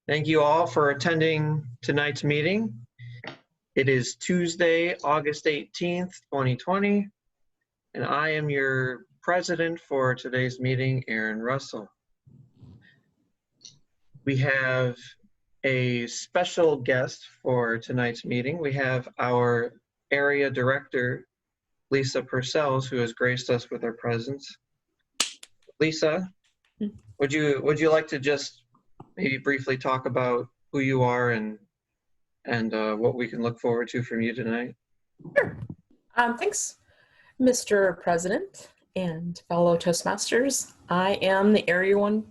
Thank you all for attending tonight's meeting. It is Tuesday, August 18th, 2020, and I am your president for today's meeting, Aaron Russell. We have a special guest for tonight's meeting. We have our area director, Lisa Purcells, who has graced us with her presence. Lisa, would you like to just maybe briefly talk about who you are and what we can look forward to from you tonight? Sure. Thanks, Mr. President and fellow Toastmasters. I am the Area 1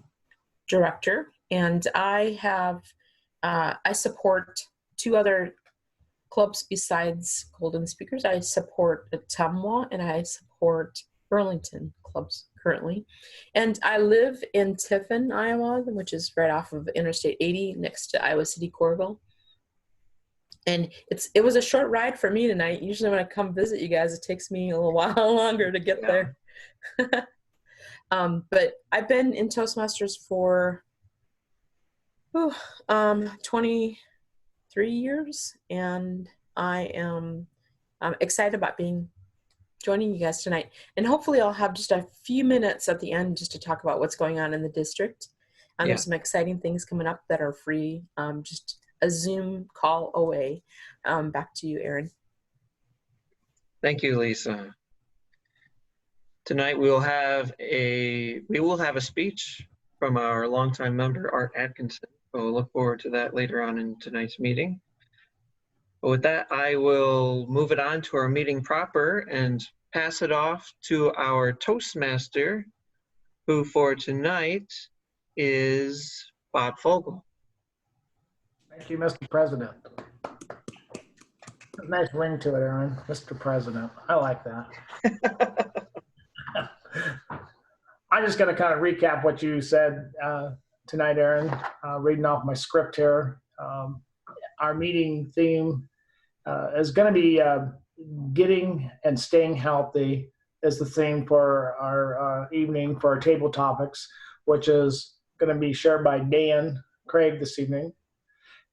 Director, and I support two other clubs besides Golden Speakers. I support Ottumwa and I support Burlington clubs currently. And I live in Tiffin, Iowa, which is right off of Interstate 80 next to Iowa City, Coralville. And it was a short ride for me tonight. Usually when I come visit you guys, it takes me a little while longer to get there. But I've been in Toastmasters for 23 years, and I'm excited about joining you guys tonight. And hopefully I'll have just a few minutes at the end just to talk about what's going on in the district. There's some exciting things coming up that are free, just a Zoom call away. Back to you, Aaron. Thank you, Lisa. Tonight we will have a speech from our longtime member, Art Atkinson. We'll look forward to that later on in tonight's meeting. But with that, I will move it on to our meeting proper and pass it off to our Toastmaster, who for tonight is Bob Fogel. Thank you, Mr. President. Nice ring to it, Aaron. Mr. President. I like that. I'm just going to kind of recap what you said tonight, Aaron. Reading off my script here. Our meeting theme is going to be getting and staying healthy is the theme for our evening for our table topics, which is going to be shared by Jean Craig this evening.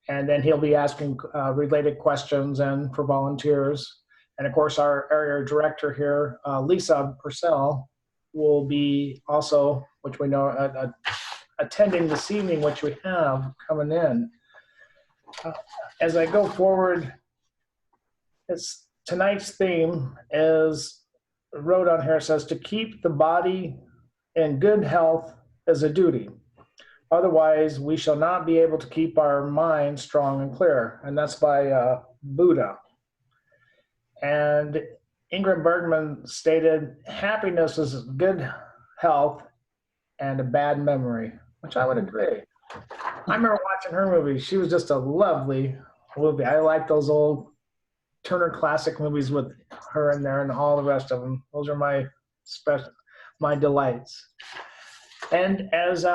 And then he'll be asking related questions and for volunteers. And of course, our area director here, Lisa Purcell, will be also, which we know, attending this evening, which we have coming in. As I go forward, tonight's theme is, wrote on here, says to keep the body in good health is a duty. Otherwise, we shall not be able to keep our mind strong and clear. And that's by Buddha. And Ingrid Bergman stated, happiness is good health and a bad memory, which I would agree. I remember watching her movie. She was just a lovely movie. I like those old Turner Classic movies with her in there and all the rest of them. Those are my delights. And as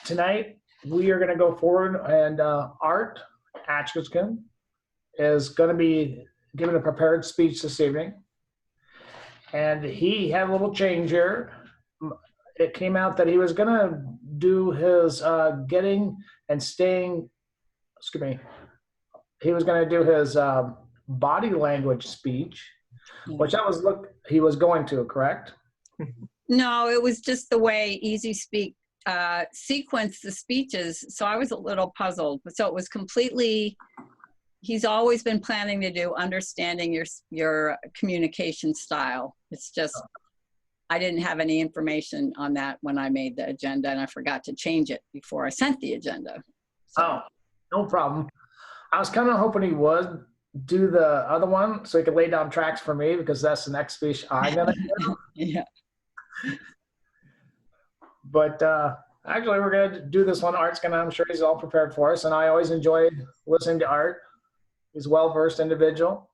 tonight, we are going to go forward, and Art Atkinson is going to be giving a prepared speech this evening. And he had a little change here. It came out that he was going to do his getting and staying, he was going to do his body language speech, which he was going to, correct? No, it was just the way Easy Speak sequenced the speeches, so I was a little puzzled. So it was completely, he's always been planning to do understanding your communication style. It's just, I didn't have any information on that when I made the agenda, and I forgot to change it before I sent the agenda. So. Oh, no problem. I was kind of hoping he would do the other one so he could lay down tracks for me, because that's the next speech I'm going to do. Yeah. But actually, we're going to do this one. Art's going to, I'm sure he's all prepared for us. And I always enjoy listening to Art. He's a well-versed individual.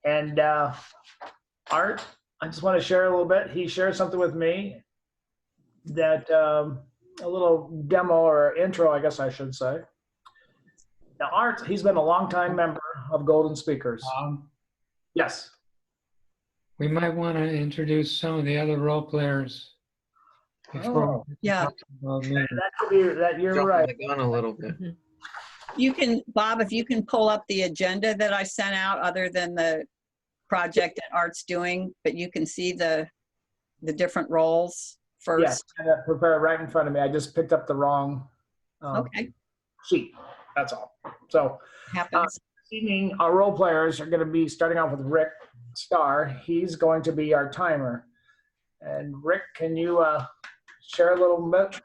And Art, I just want to share a little bit. He shared something with me that a little demo or intro, I guess I should say. Now, Art, he's been a longtime member of Golden Speakers. Yes. We might want to introduce some of the other role players Oh, Yeah. that could be, that you're Jumping right. the gun a little bit. You can, Bob, if you can pull up the agenda that I sent out, other than the project that Art's doing, but you can see the different roles Yes, first. I got prepared right in front of me. I just picked up the wrong Okay, sheet. That's all. So happens. this evening, our role players are going to be starting off with Rick Starr. He's going to be our timer. And Rick, can you share a little bit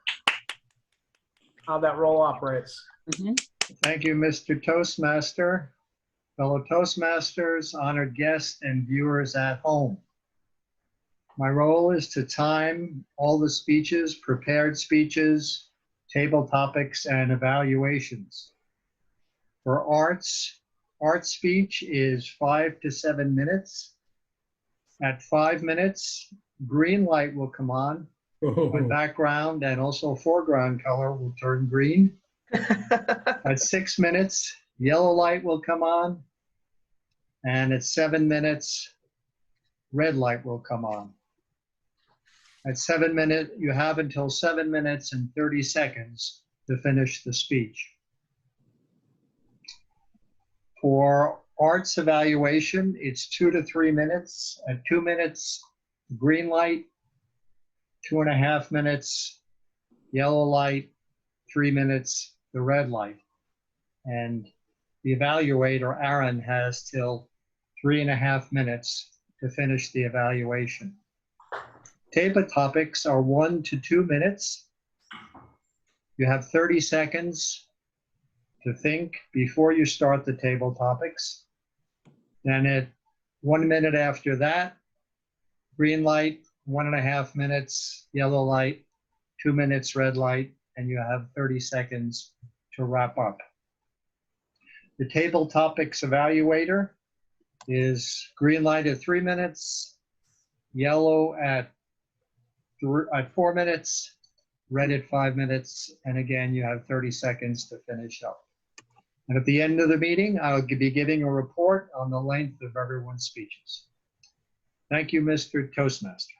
how that role operates? Mhm. Thank you, Mr. Toastmaster, fellow Toastmasters, honored guests, and viewers at home. My role is to time all the speeches, prepared speeches, table topics, and evaluations. For Art speech is 5 to 7 minutes. At 5 minutes, green light will come on. The background and also foreground color will turn green. At 6 minutes, yellow light will come on. And at 7 minutes, red light will come on. At 7 minutes, you have until 7 minutes and 30 seconds to finish the speech. For Art's evaluation, it's 2 to 3 minutes. At 2 minutes, green light, 2.5 minutes, yellow light, 3 minutes, the red light. And the evaluator, Aaron, has till 3.5 minutes to finish the evaluation. Table topics are 1 to 2 minutes. You have 30 seconds to think before you start the table topics. Then at 1 minute after that, green light, 1.5 minutes, yellow light, 2 minutes, red light, and you have 30 seconds to wrap up. The table topics evaluator is green light at 3 minutes, yellow at 4 minutes, red at 5 minutes, and again, you have 30 seconds to finish up. And at the end of the meeting, I'll be giving a report on the length of everyone's speeches. Thank you, Mr. Toastmaster.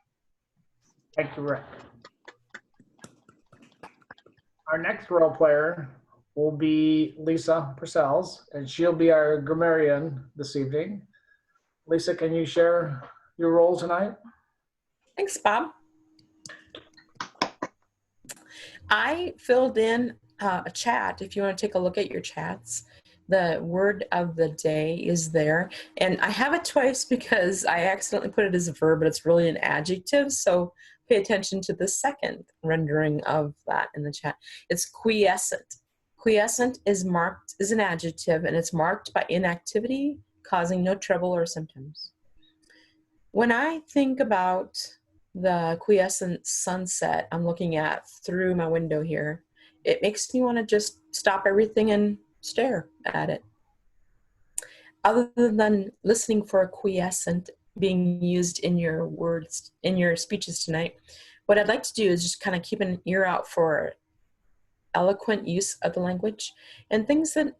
Thank you, Rick. Our next role player will be Lisa Purcells, and she'll be our grammarian this evening. Lisa, can you share your role tonight? Thanks, Bob. I filled in a chat. If you want to take a look at your chats, the word of the day is there. And I have it twice because I accidentally put it as a verb, but it's really an adjective. So pay attention to the second rendering of that in the chat. It's quiescent. Quiescent is marked as an adjective, and it's marked by inactivity, causing no trouble or symptoms. When I think about the quiescent sunset I'm looking at through my window here, it makes me want to just stop everything and stare at it. Other than listening for a quiescent being used in your words, in your speeches tonight, what I'd like to do is just kind of keep an ear out for eloquent use of the language and things that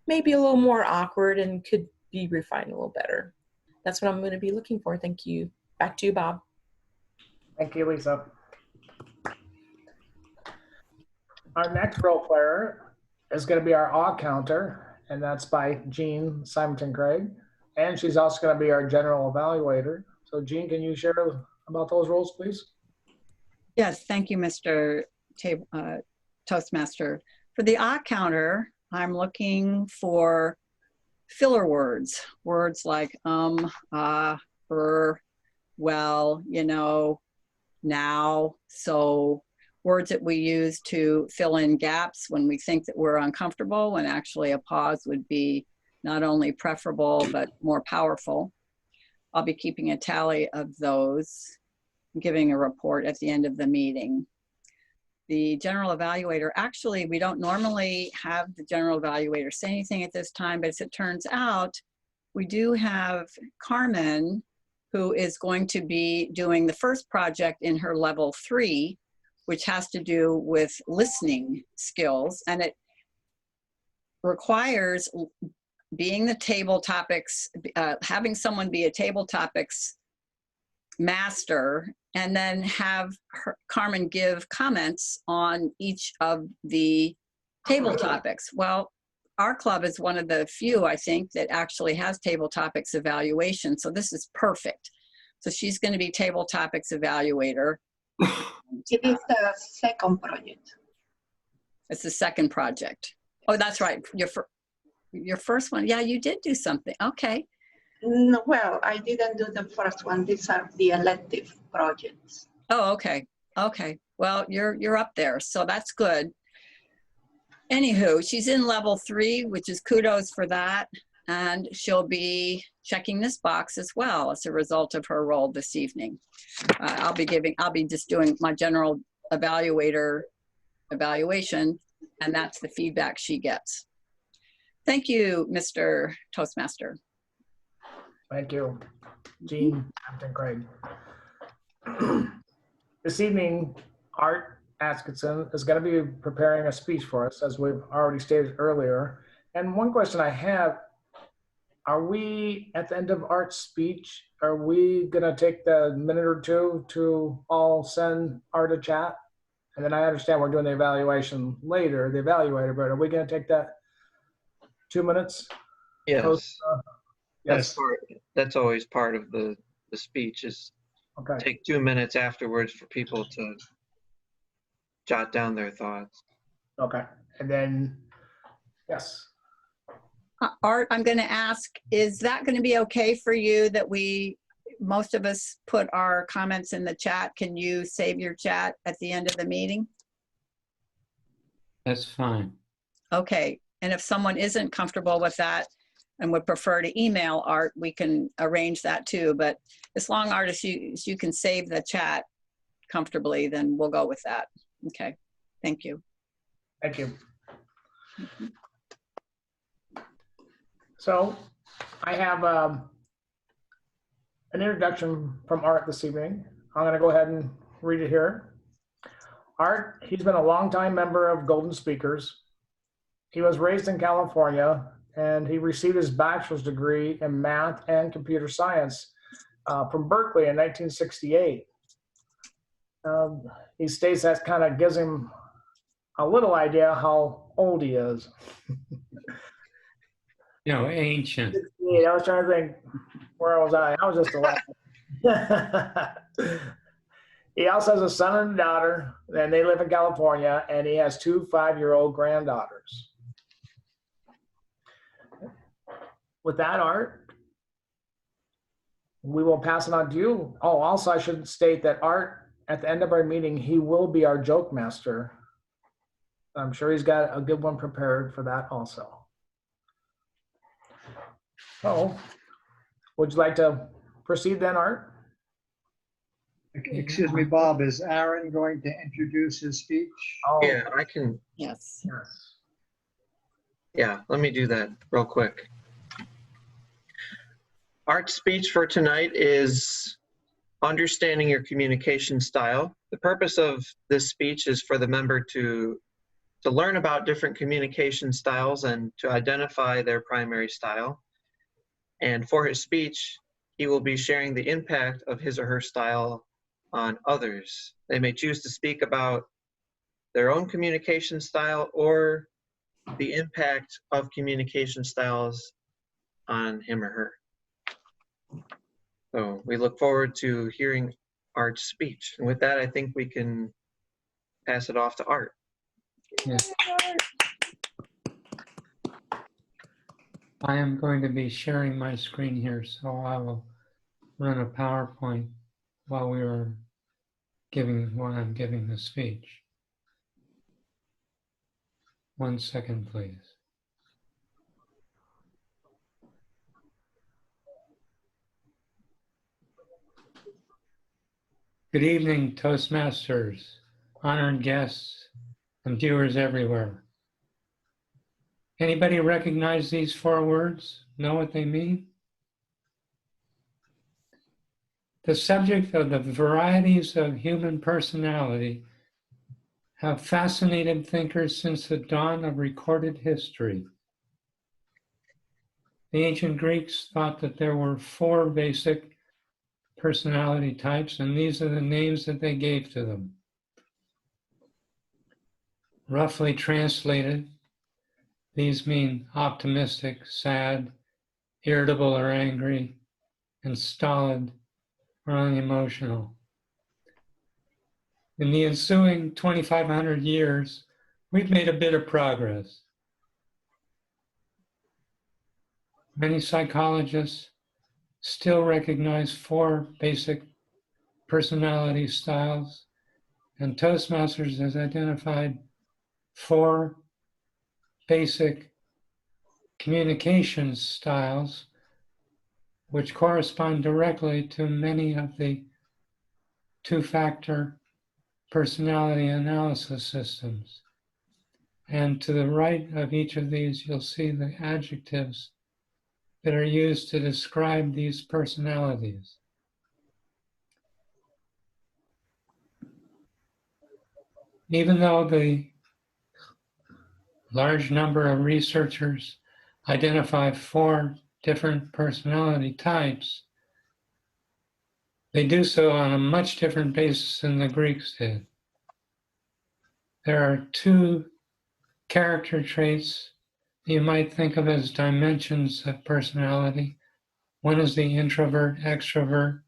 may be a little more awkward and could be refined a little better. That's what I'm going to be looking for. Thank you. Back to you, Bob. Thank you, Lisa. Our next role player is going to be our awe counter, and that's by Jean Symington Craig. And she's also going to be our general evaluator. So Jean, can you share about those roles, please? Yes, thank you, Mr. Toastmaster. For the odd counter, I'm looking for filler words, words like well, you know, now, so words that we use to fill in gaps when we think that we're uncomfortable, when actually a pause would be not only preferable, but more powerful. I'll be keeping a tally of those, giving a report at the end of the meeting. The general evaluator, actually, we don't normally have the general evaluator say anything at this time, but as it turns out, we do have Carmen, who is going to be doing the first project in her level 3, which has to do with listening skills. And it requires being the table topics, having someone be a table topics master and then have Carmen give comments on each of the table topics. Well, our club is one of the few, I think, that actually has table topics evaluation. So this is perfect. So she's going to be table topics evaluator. It is the second project. It's the second project. Oh, that's right. Your first one. Yeah, you did do something. Okay. No, well, I didn't do the first one. These are the elective projects. Oh, okay. Okay. Well, you're up there, so that's good. Anywho, she's in level 3, which is kudos for that. And she'll be checking this box as well as a result of her role this evening. I'll be just doing my general evaluator evaluation, and that's the feedback she gets. Thank you, Mr. Toastmaster. Thank you, Jean Symington Craig. This evening, Art Atkinson is going to be preparing a speech for us, as we've already stated earlier. And one question I have, are we, at the end of Art's speech, are we going to take the minute or two to all send Art a chat? And then I understand we're doing the evaluation later, the evaluator, but are we going to take that 2 minutes? Yes, Yes. that's always part of the speech is Okay. take 2 minutes afterwards for people to jot down their thoughts. Okay. And then, yes. Art, I'm going to ask, is that going to be okay for you that most of us put our comments in the chat? Can you save your chat at the end of the meeting? That's fine. Okay. And if someone isn't comfortable with that and would prefer to email Art, we can arrange that too. But as long, Art, as you can save the chat comfortably, then we'll go with that. Okay. Thank you. Thank you. So I have an introduction from Art this evening. I'm going to go ahead and read it here. Art, he's been a longtime member of Golden Speakers. He was raised in California, and he received his bachelor's degree in math and computer science from Berkeley in 1968. He states that kind of gives him a little idea how old he is. You know, ancient. Yeah, I was trying to think, where was I? I was just 11. He also has a son and a daughter, and they live in California, and he has 2 5-year-old granddaughters. With that, Art, we will pass it on to you. Oh, also, I should state that Art, at the end of our meeting, he will be our joke master. I'm sure he's got a good one prepared for that also. So, would you like to proceed then, Art? Excuse me, Bob, is Aaron going to introduce his speech? Oh, Yeah, I can, Yes. yes. yeah, let me do that real quick. Art's speech for tonight is understanding your communication style. The purpose of this speech is for the member to learn about different communication styles and to identify their primary style. And for his speech, he will be sharing the impact of his or her style on others. They may choose to speak about their own communication style or the impact of communication styles on him or her. So we look forward to hearing Art's speech. And with that, I think we can pass it off to Art. Yes. I am going to be sharing my screen here, so I will run a PowerPoint while I'm giving the speech. 1 second, please. Good evening, Toastmasters, honored guests, and viewers everywhere. Anybody recognize these 4 words? Know what they mean? The subject of the varieties of human personality have fascinated thinkers since the dawn of recorded history. The ancient Greeks thought that there were 4 basic personality types, and these are the names that they gave to them. Roughly translated, these mean optimistic, sad, irritable or angry, and stolid or unemotional. In the ensuing 2,500 years, we've made a bit of progress. Many psychologists still recognize 4 basic personality styles, and Toastmasters has identified 4 basic communications styles, which correspond directly to many of the 2-factor personality analysis systems. And to the right of each of these, you'll see the adjectives that are used to describe these personalities. Even though the large number of researchers identify 4 different personality types, they do so on a much different basis than the Greeks did. There are 2 character traits you might think of as dimensions of personality. One is the introvert-extrovert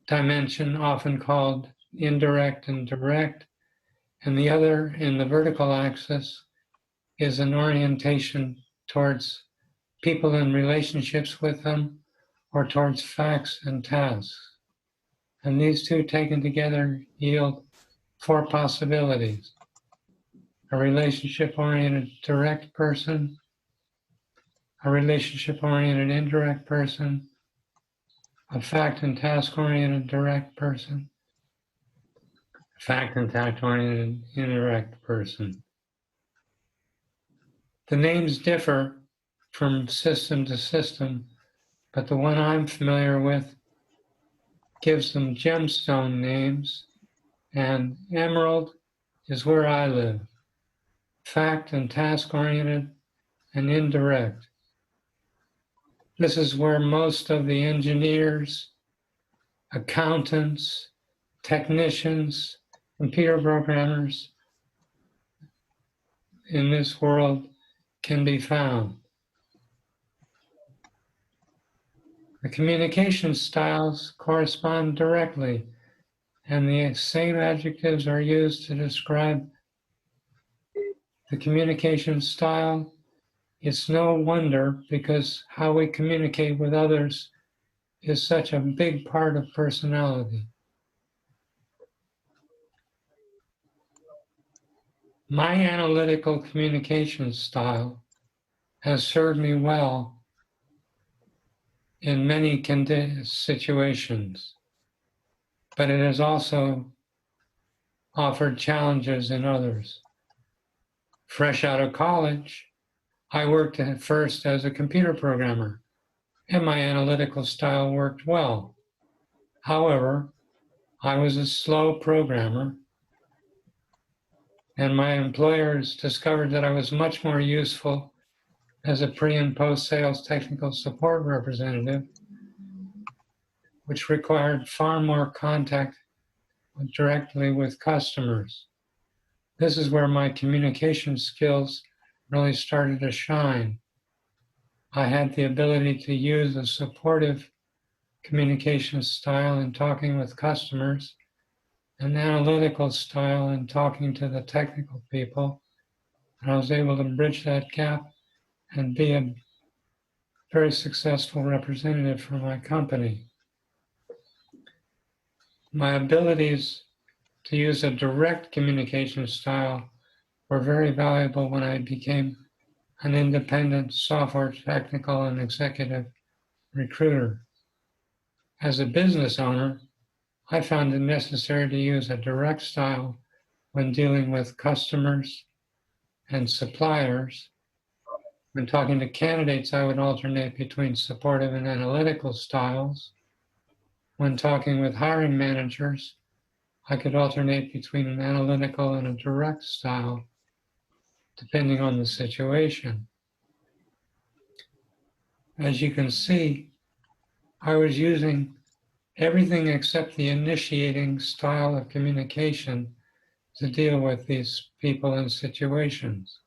dimension, often called indirect and direct, and the other in the vertical axis is an orientation towards people and relationships with them, or towards facts and tasks. And these 2 taken together yield 4 possibilities: a relationship-oriented direct person, a relationship-oriented indirect person, a fact and task-oriented direct person, a fact and task-oriented indirect person. The names differ from system to system, but the one I'm familiar with gives them gemstone names, and emerald is where I live. Fact and task-oriented and indirect. This is where most of the engineers, accountants, technicians, computer programmers in this world can be found. The communication styles correspond directly, and the same adjectives are used to describe the communication style. It's no wonder, because how we communicate with others is such a big part of personality. My analytical communication style has served me well in many situations, but it has also offered challenges in others. Fresh out of college, I worked at first as a computer programmer, and my analytical style worked well. However, I was a slow programmer, and my employers discovered that I was much more useful as a pre- and post-sales technical support representative, which required far more contact directly with customers. This is where my communication skills really started to shine. I had the ability to use a supportive communication style in talking with customers, an analytical style in talking to the technical people, and I was able to bridge that gap and be a very successful representative for my company. My abilities to use a direct communication style were very valuable when I became an independent software technical and executive recruiter. As a business owner, I found it necessary to use a direct style when dealing with customers and suppliers. When talking to candidates, I would alternate between supportive and analytical styles. When talking with hiring managers, I could alternate between an analytical and a direct style, depending on the situation. As you can see, I was using everything except the initiating style of communication to deal with these people and situations.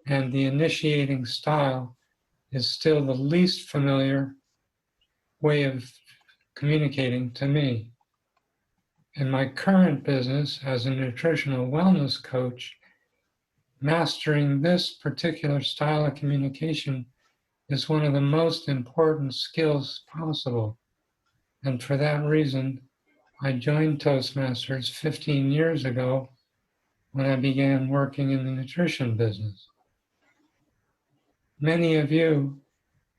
And the initiating style is still the least familiar way of communicating to me. In my current business as a nutritional wellness coach, mastering this particular style of communication is one of the most important skills possible. And for that reason, I joined Toastmasters 15 years ago when I began working in the nutrition business. Many of you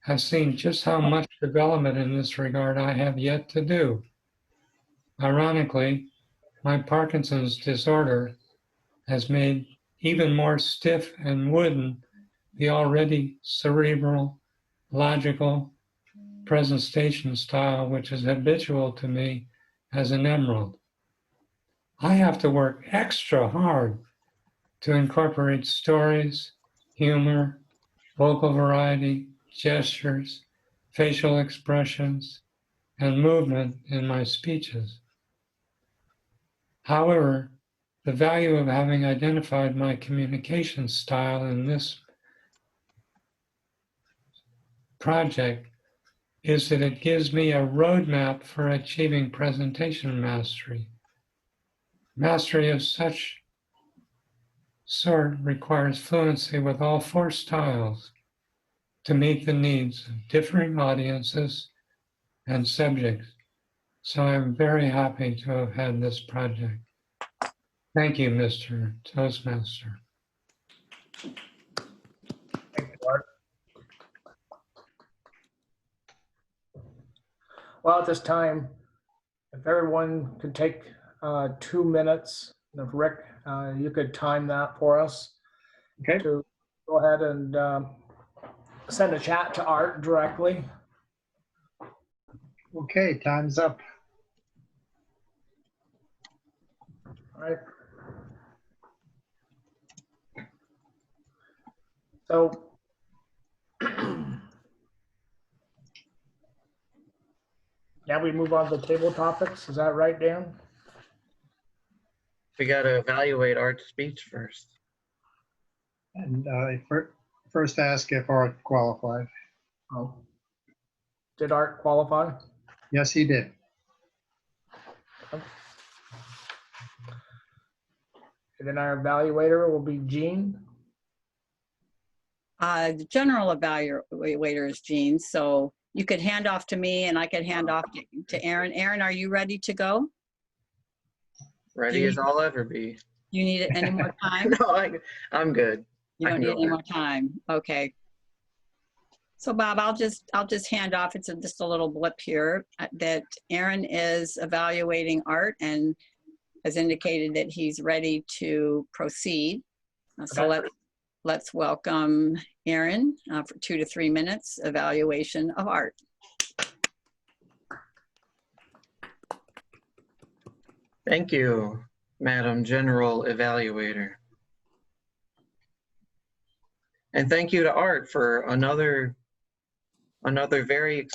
have seen just how much development in this regard I have yet to do. Ironically, my Parkinson's disorder has made even more stiff and wooden the already cerebral, logical presentation style, which is habitual to me as an emerald. I have to work extra hard to incorporate stories, humor, vocal variety, gestures, facial expressions, and movement in my speeches. However, the value of having identified my communication style in this project is that it gives me a roadmap for achieving presentation mastery. Mastery of such sort requires fluency with all 4 styles to meet the needs of differing audiences and subjects. So I'm very happy to have had this project. Thank you, Mr. Toastmaster. Thank you, Art. Well, at this time, if everyone could take 2 minutes, and if Rick, you could time that for us. Okay. To go ahead and send a chat to Art directly. Okay, time's up. All right. So now we move on to table topics. Is that right, Dan? We got to evaluate Art's speech first. And first ask if Art qualified. Oh. Did Art qualify? Yes, he did. And then our evaluator will be Jean. The general evaluator is Jean, so you could hand off to me and I could hand off to Aaron. Aaron, are you ready to go? Ready as I'll ever be. You need any more time? No, I'm good. You I don't can need go any now. more time. Okay. So Bob, I'll just hand off. It's just a little blip here that Aaron is evaluating Art and has indicated that he's ready to proceed. So Okay. let's welcome Aaron for 2 to 3 minutes evaluation of Art. Thank you, Madam General Evaluator. And thank you to Art for another very,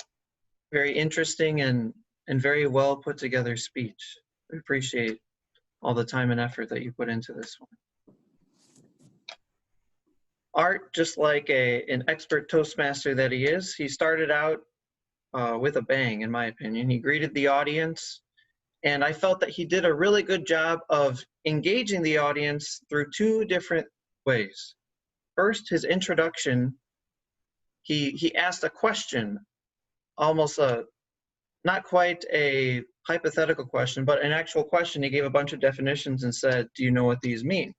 very interesting and very well put together speech. We appreciate all the time and effort that you put into this one. Art, just like an expert Toastmaster that he is, he started out with a bang, in my opinion. He greeted the audience, and I felt that he did a really good job of engaging the audience through 2 different ways. First, his introduction, he asked a question, almost not quite a hypothetical question, but an actual question. He gave a bunch of definitions and said, do you know what these mean?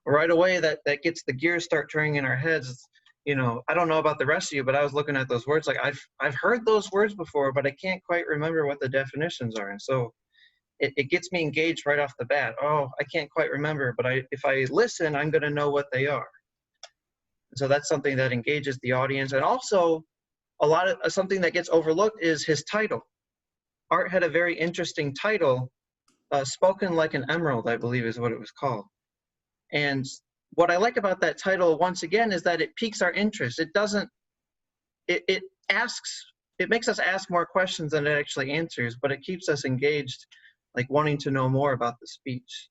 Right away, that gets the gears start turning in our heads. You know, I don't know about the rest of you, but I was looking at those words like I've heard those words before, but I can't quite remember what the definitions are. And so it gets me engaged right off the bat. Oh, I can't quite remember, but if I listen, I'm going to know what they are. So that's something that engages the audience. And also, a lot of something that gets overlooked is his title. Art had a very interesting title, Spoken Like an Emerald, I believe is what it was called. And what I like about that title, once again, is that it piques our interest. It asks it makes us ask more questions than it actually answers, but it keeps us engaged, like wanting to know more about the speech.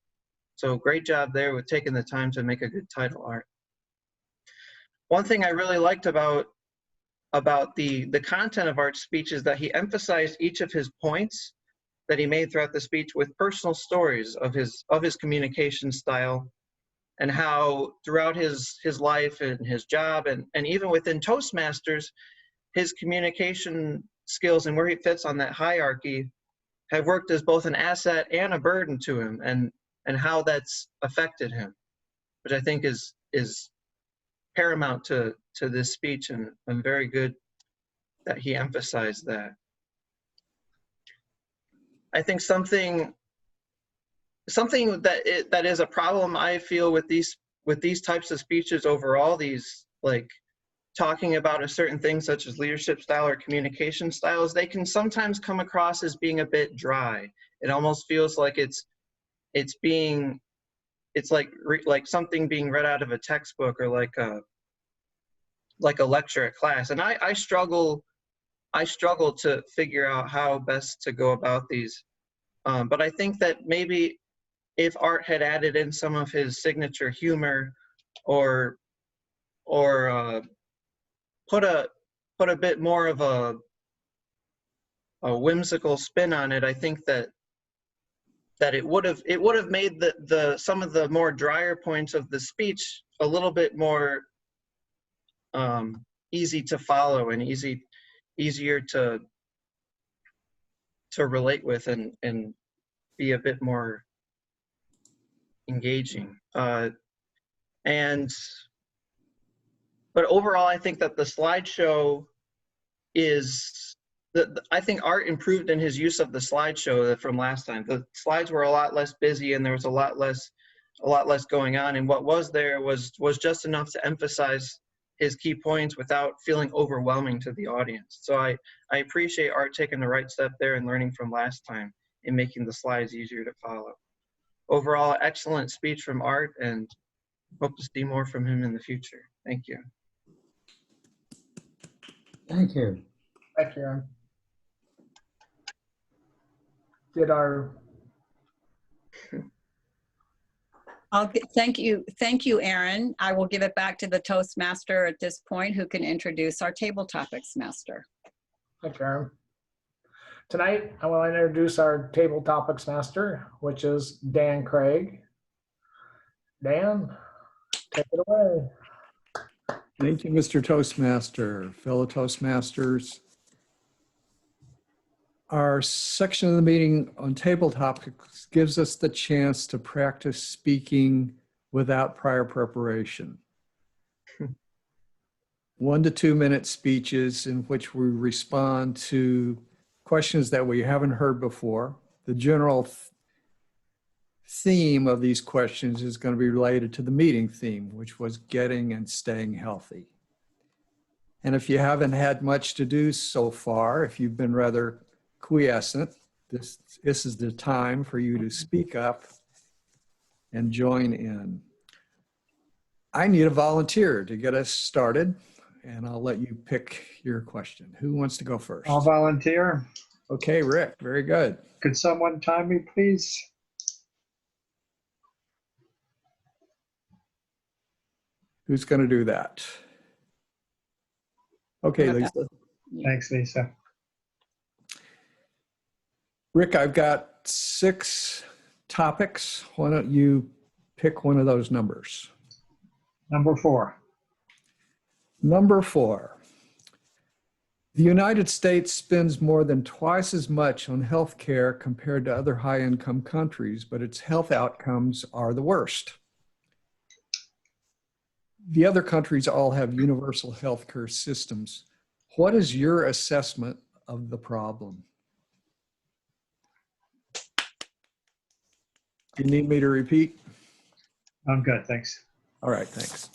So great job there with taking the time to make a good title, Art. One thing I really liked about the content of Art's speech is that he emphasized each of his points that he made throughout the speech with personal stories of his communication style, and how throughout his life and his job and even within Toastmasters, his communication skills and where he fits on that hierarchy have worked as both an asset and a burden to him, and how that's affected him, which I think is paramount to this speech, and very good that he emphasized that. I think something that is a problem I feel with these types of speeches overall, these like talking about a certain thing such as leadership style or communication styles, they can sometimes come across as being a bit dry. It almost feels like it's like something being read out of a textbook, or like a lecture at class. And I struggle to figure out how best to go about these. But I think that maybe if Art had added in some of his signature humor, or put a bit more of a whimsical spin on it, I think that it would have made some of the more drier points of the speech a little bit more easy to follow and easier to relate with, and be a bit more engaging. But overall, I think that the slideshow I think Art improved in his use of the slideshow from last time. The slides were a lot less busy, and there was a lot less going on. And what was there was just enough to emphasize his key points without feeling overwhelming to the audience. So I appreciate Art taking the right step there and learning from last time and making the slides easier to follow. Overall, excellent speech from Art, and hope to see more from him in the future. Thank you. Thank you. Thank you, Aaron. Thank you, Aaron. I will give it back to the Toastmaster at this point, who can introduce our table topics master. Thank you, Aaron. Tonight, I will introduce our table topics master, which is Dan Craig. Dan, take it away. Thank you, Mr. Toastmaster. Fellow Toastmasters, our section of the meeting on table topics gives us the chance to practice speaking without prior preparation. 1 to 2 minute speeches in which we respond to questions that we haven't heard before. The general theme of these questions is going to be related to the meeting theme, which was getting and staying healthy. And if you haven't had much to do so far, if you've been rather quiescent, this is the time for you to speak up and join in. I need a volunteer to get us started, and I'll let you pick your question. Who wants to go first? I'll volunteer. Okay, Rick, very good. Could someone time me, please? Who's going to do that? Okay, Lisa. Thanks, Lisa. Rick, I've got 6 topics. Why don't you pick one of those numbers? Number 4. Number 4. The United States spends more than twice as much on health care compared to other high-income countries, but its health outcomes are the worst. The other countries all have universal health care systems. What is your assessment of the problem? Do you need me to repeat? I'm good, thanks. All right, thanks.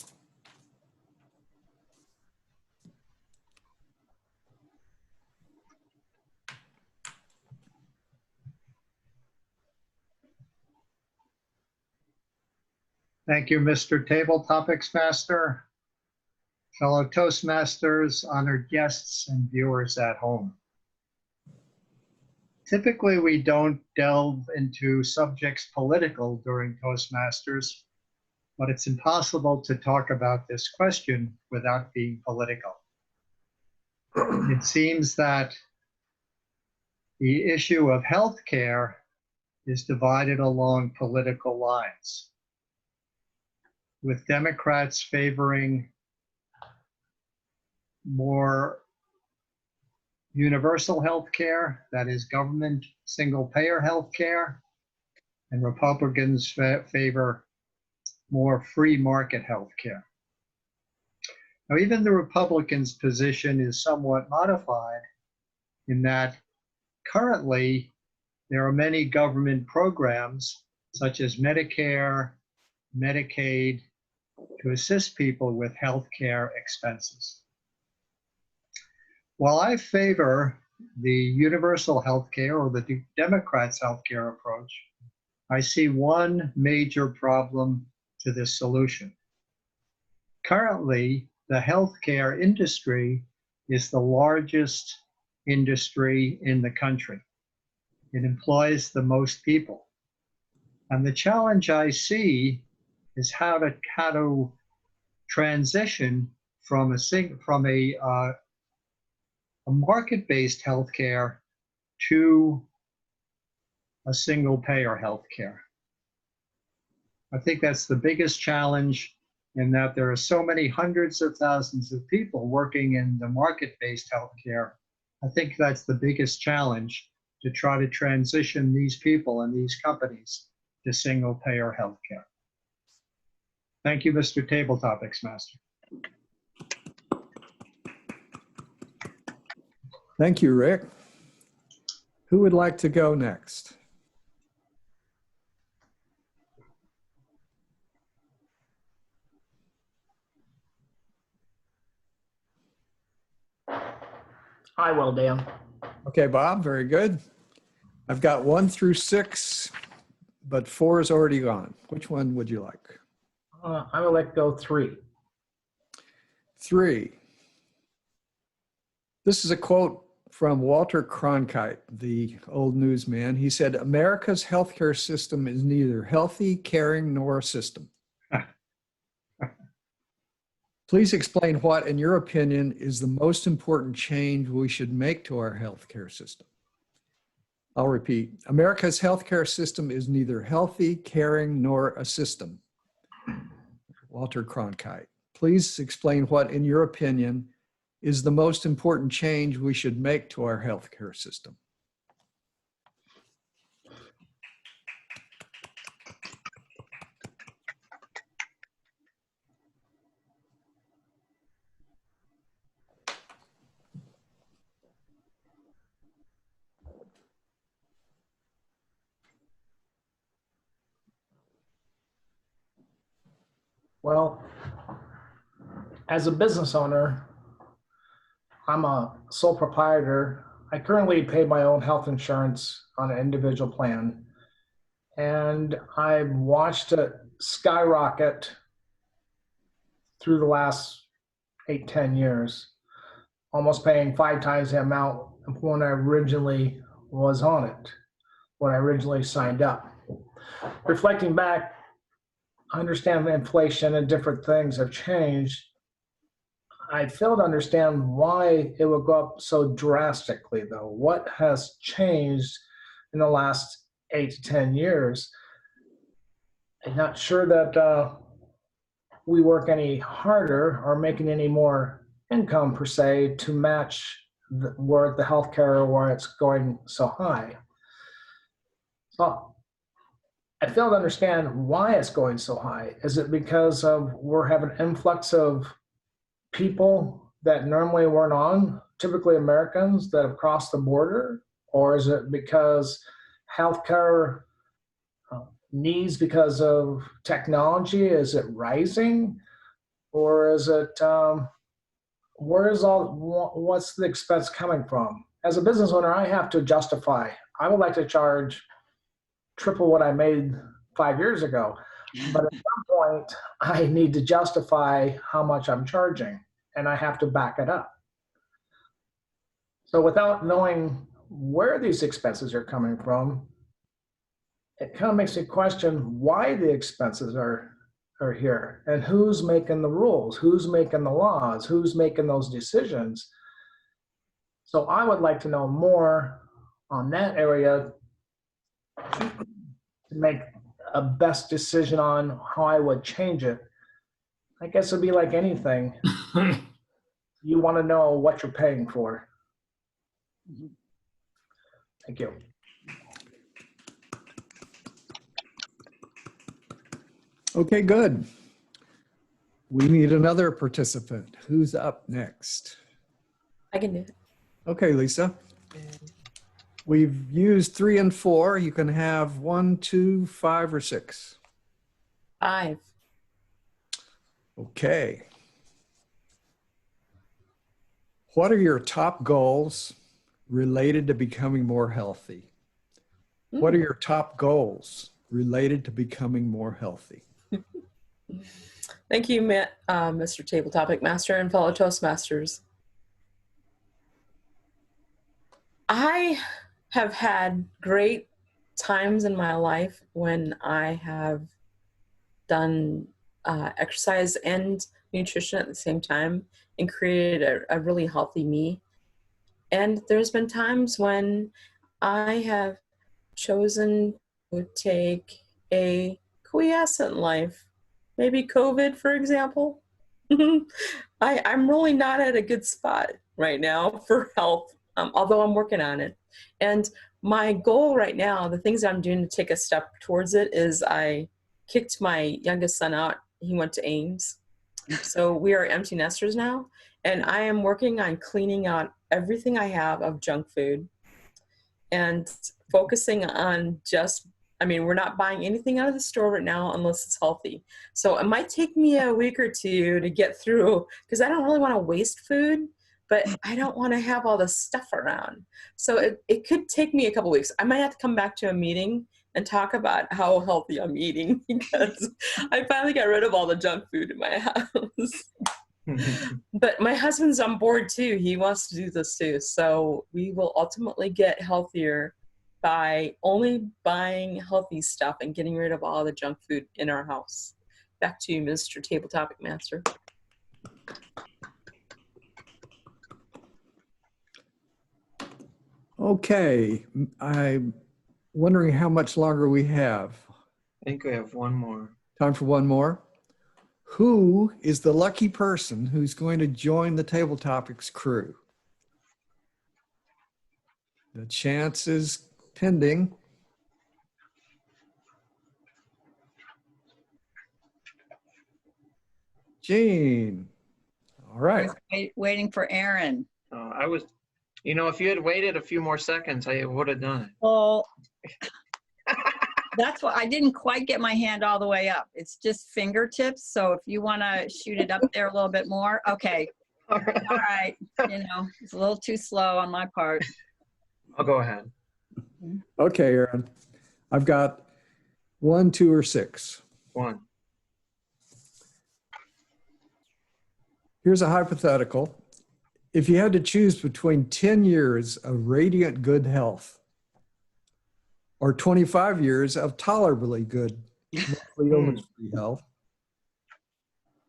Thank you, Mr. Table Topics Master. fellow Toastmasters, honored guests, and viewers at home. Typically, we don't delve into subjects political during Toastmasters, but it's impossible to talk about this question without being political. It seems that the issue of healthcare is divided along political lines, with Democrats favoring more universal health care, that is government single-payer health care, and Republicans favor more free market health care. Now, even the Republicans' position is somewhat modified in that currently there are many government programs such as Medicare, Medicaid, to assist people with health care expenses. While I favor the universal health care or the Democrats' health care approach, I see one major problem to this solution. Currently, the healthcare industry is the largest industry in the country. It employs the most people. And the challenge I see is how to transition from a market-based healthcare to a single-payer healthcare. I think that's the biggest challenge, in that there are so many hundreds of thousands of people working in the market-based healthcare. I think that's the biggest challenge, to try to transition these people and these companies to single-payer healthcare. Thank you, Mr. Table Topics Master. Thank you, Rick. Who would like to go next? I will, Dan. Okay, Bob, very good. I've got 1 through 6, but 4 is already gone. Which one would you like? I would like to go 3. 3. This is a quote from Walter Cronkite, the old newsman. He said, "America's healthcare system is neither healthy, caring, nor a system." Please explain what, in your opinion, is the most important change we should make to our healthcare system. I'll repeat. America's healthcare system is neither healthy, caring, nor a system. Walter Cronkite. Please explain what, in your opinion, is the most important change we should make to our healthcare system. Well, as a business owner, I'm a sole proprietor. I currently pay my own health insurance on an individual plan, and I've watched it skyrocket through the last 8-10 years, almost paying 5 times the amount of when I originally was on it, when I originally signed up. Reflecting back, I understand the inflation and different things have changed. I fail to understand why it would go up so drastically, though. What has changed in the last 8 to 10 years? I'm not sure that we work any harder or making any more income, per se, to match where the healthcare, where it's going so high. So I fail to understand why it's going so high. Is it because of we're having an influx of people that normally weren't on, typically Americans that have crossed the border? Or is it because healthcare needs, because of technology, is it rising? Or is it, what's the expense coming from? As a business owner, I have to justify. I would like to charge triple what I made 5 years ago. But at some point, I need to justify how much I'm charging. and I have to back it up. So without knowing where these expenses are coming from, it kind of makes me question why the expenses are here and who's making the rules, who's making the laws, who's making those decisions. So I would like to know more on that area to make a best decision on how I would change it. I guess it'd be like anything. You want to know what you're paying for. Thank you. Okay, good. We need another participant. Who's up next? I can do it. Okay, Lisa. We've used 3 and 4. You can have 1, 2, 5, or 6. 5. Okay. What are your top goals related to becoming more healthy? What are your top goals related to becoming more healthy? Thank you, Mr. Table Topic Master and fellow Toastmasters. I have had great times in my life when I have done exercise and nutrition at the same time and created a really healthy me. And there's been times when I have chosen to take a quiescent life. Maybe COVID, for example. I'm really not at a good spot right now for health, although I'm working on it. And my goal right now, the things I'm doing to take a step towards it is I kicked my youngest son out. He went to Ames. So we are empty nesters now. And I am working on cleaning out everything I have of junk food and focusing on we're not buying anything out of the store right now unless it's healthy. So it might take me a week or two to get through because I don't really want to waste food, but I don't want to have all this stuff around. So it could take me a couple weeks. I might have to come back to a meeting and talk about how healthy I'm eating because I finally got rid of all the junk food in my house. But my husband's on board too. He wants to do this too. So we will ultimately get healthier by only buying healthy stuff and getting rid of all the junk food in our house. Back to you, Mr. Table Topic Master. Okay, I'm wondering how much longer we have. I think we have one more. Time for one more. Who is the lucky person who's going to join the Table Topics crew? The chance is pending. Jean. All right. Waiting for Aaron. If you had waited a few more seconds, I would have done it. Well, that's what I didn't quite get my hand all the way up. It's just fingertips. So if you want to shoot it up there a little bit more. Okay. All right. It's a little too slow on my part. I'll go ahead. Okay, Aaron. I've got 1, 2, or 6. 1. Here's a hypothetical. If you had to choose between 10 years of radiant good health or 25 years of tolerably good monthly illness-free health,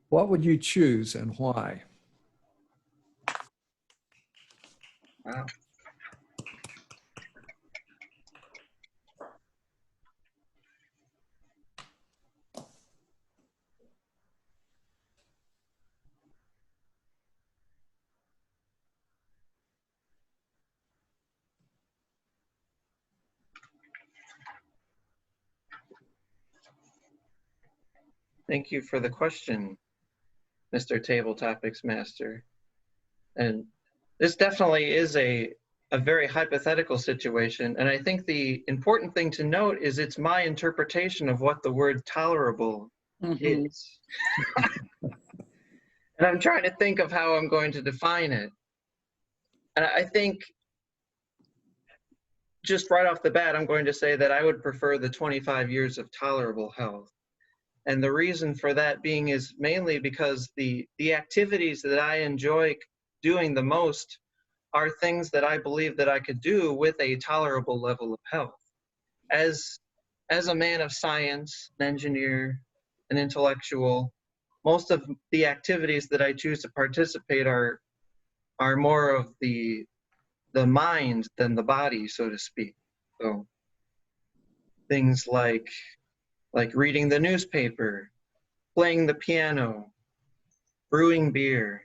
what would you choose and why? Wow. Thank you for the question, Mr. Table Topics Master. And this definitely is a very hypothetical situation. And I think the important thing to note is it's my interpretation of what the word tolerable is. And I'm trying to think of how I'm going to define it. And I think just right off the bat, I'm going to say that I would prefer the 25 years of tolerable health. And the reason for that being is mainly because the activities that I enjoy doing the most are things that I believe that I could do with a tolerable level of health. As a man of science, an engineer, an intellectual, most of the activities that I choose to participate are more of the mind than the body, so to speak. So things like reading the newspaper, playing the piano, brewing beer,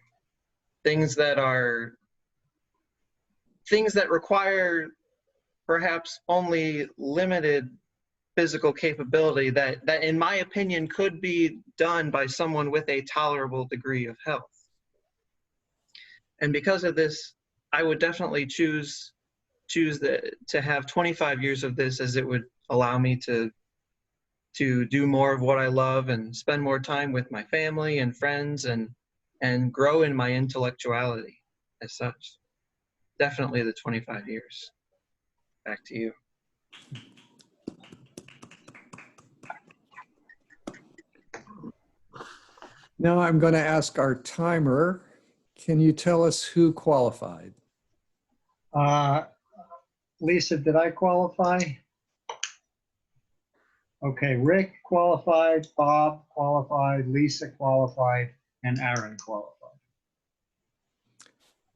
things that require perhaps only limited physical capability that in my opinion could be done by someone with a tolerable degree of health. And because of this, I would definitely choose to have 25 years of this, as it would allow me to do more of what I love and spend more time with my family and friends and grow in my intellectuality as such. Definitely the 25 years. Back to you. Now I'm going to ask our timer, can you tell us who qualified? Lisa, did I qualify? Okay, Rick qualified, Bob qualified, Lisa qualified, and Aaron qualified.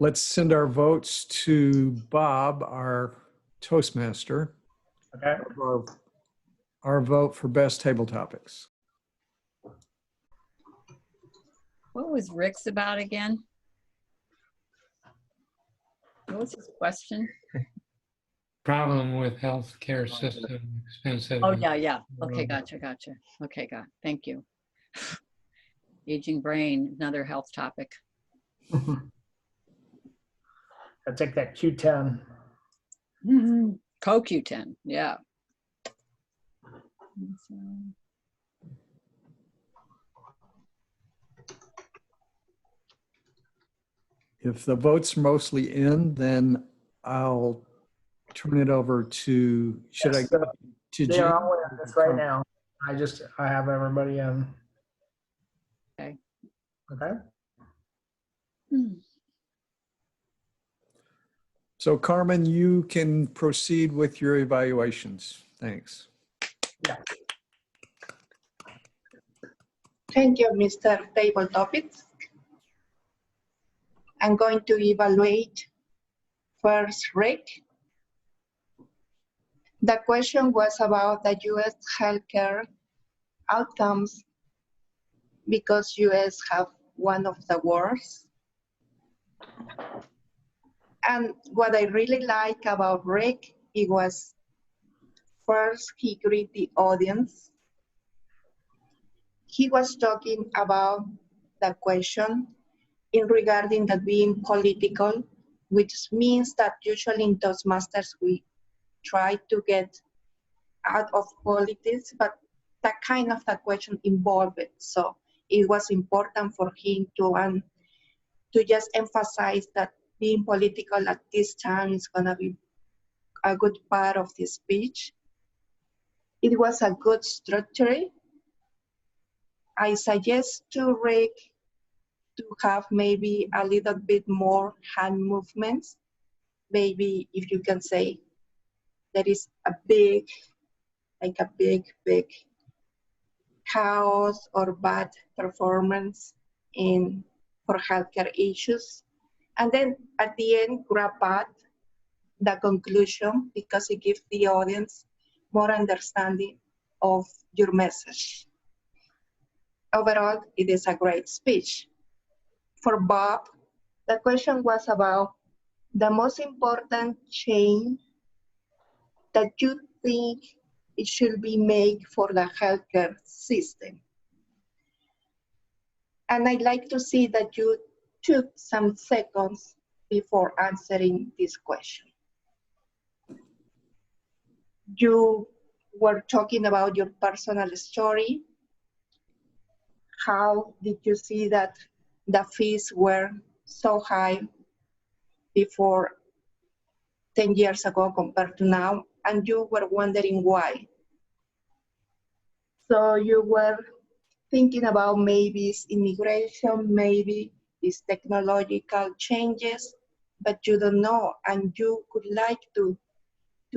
Let's send our votes to Bob, our Toastmaster, Okay. our vote for best table topics. What was Rick's about again? What was his question? Problem with healthcare system, expensive. Oh, yeah. Okay, gotcha. Okay, thank you. Aging brain, another health topic. I'll take that Q10. CoQ10, yeah. If the vote's mostly in, then I'll turn it over to, should I go to They Jean? are all in this right now. I have everybody in. Okay. Okay. So Carmen, you can proceed with your evaluations. Thanks. Yeah. Thank you, Mr. Table Topics. I'm going to evaluate first Rick. The question was about the U.S. healthcare outcomes because U.S. have one of the worst. And what I really like about Rick, it was first he greeted the audience. He was talking about the question in regarding that being political, which means that usually in Toastmasters we try to get out of politics, but that kind of that question involved it. So it was important for him to just emphasize that being political at this time is gonna be a good part of the speech. It was a good structure. I suggest to Rick to have maybe a little bit more hand movements. Maybe if you can say there is a big chaos or bad performance for healthcare issues. And then at the end, grab at the conclusion because it gives the audience more understanding of your message. Overall, it is a great speech. For Bob, the question was about the most important change that you think it should be made for the healthcare system. And I'd like to see that you took some seconds before answering this question. You were talking about your personal story. How did you see that the fees were so high before 10 years ago compared to now? And you were wondering why. So you were thinking about maybe it's immigration, maybe it's technological changes, but you don't know, and you would like to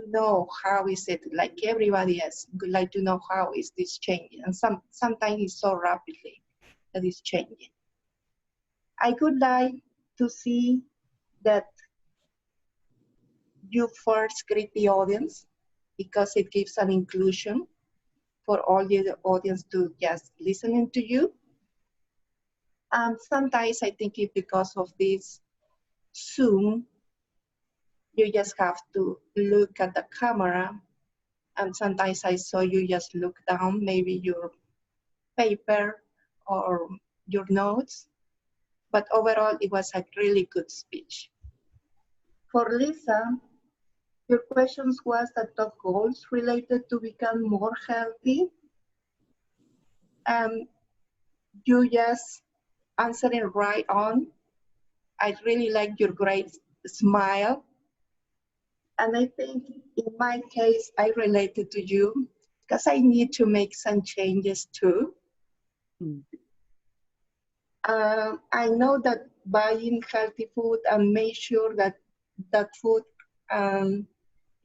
know how is it, like everybody else would like to know how is this changing, and sometimes it's so rapidly that it's changing. I would like to see that you first greet the audience, because it gives an inclusion for all the audience to just listening to you. And sometimes I think it's because of this Zoom, you just have to look at the camera, and sometimes I saw you just look down, maybe your paper or your notes, but overall it was a really good speech. For Lisa, your questions was the top goals related to become more healthy. You just answered it right on. I really like your great smile. And I think in my case, I related to you because I need to make some changes too. I know that buying healthy food and make sure that that food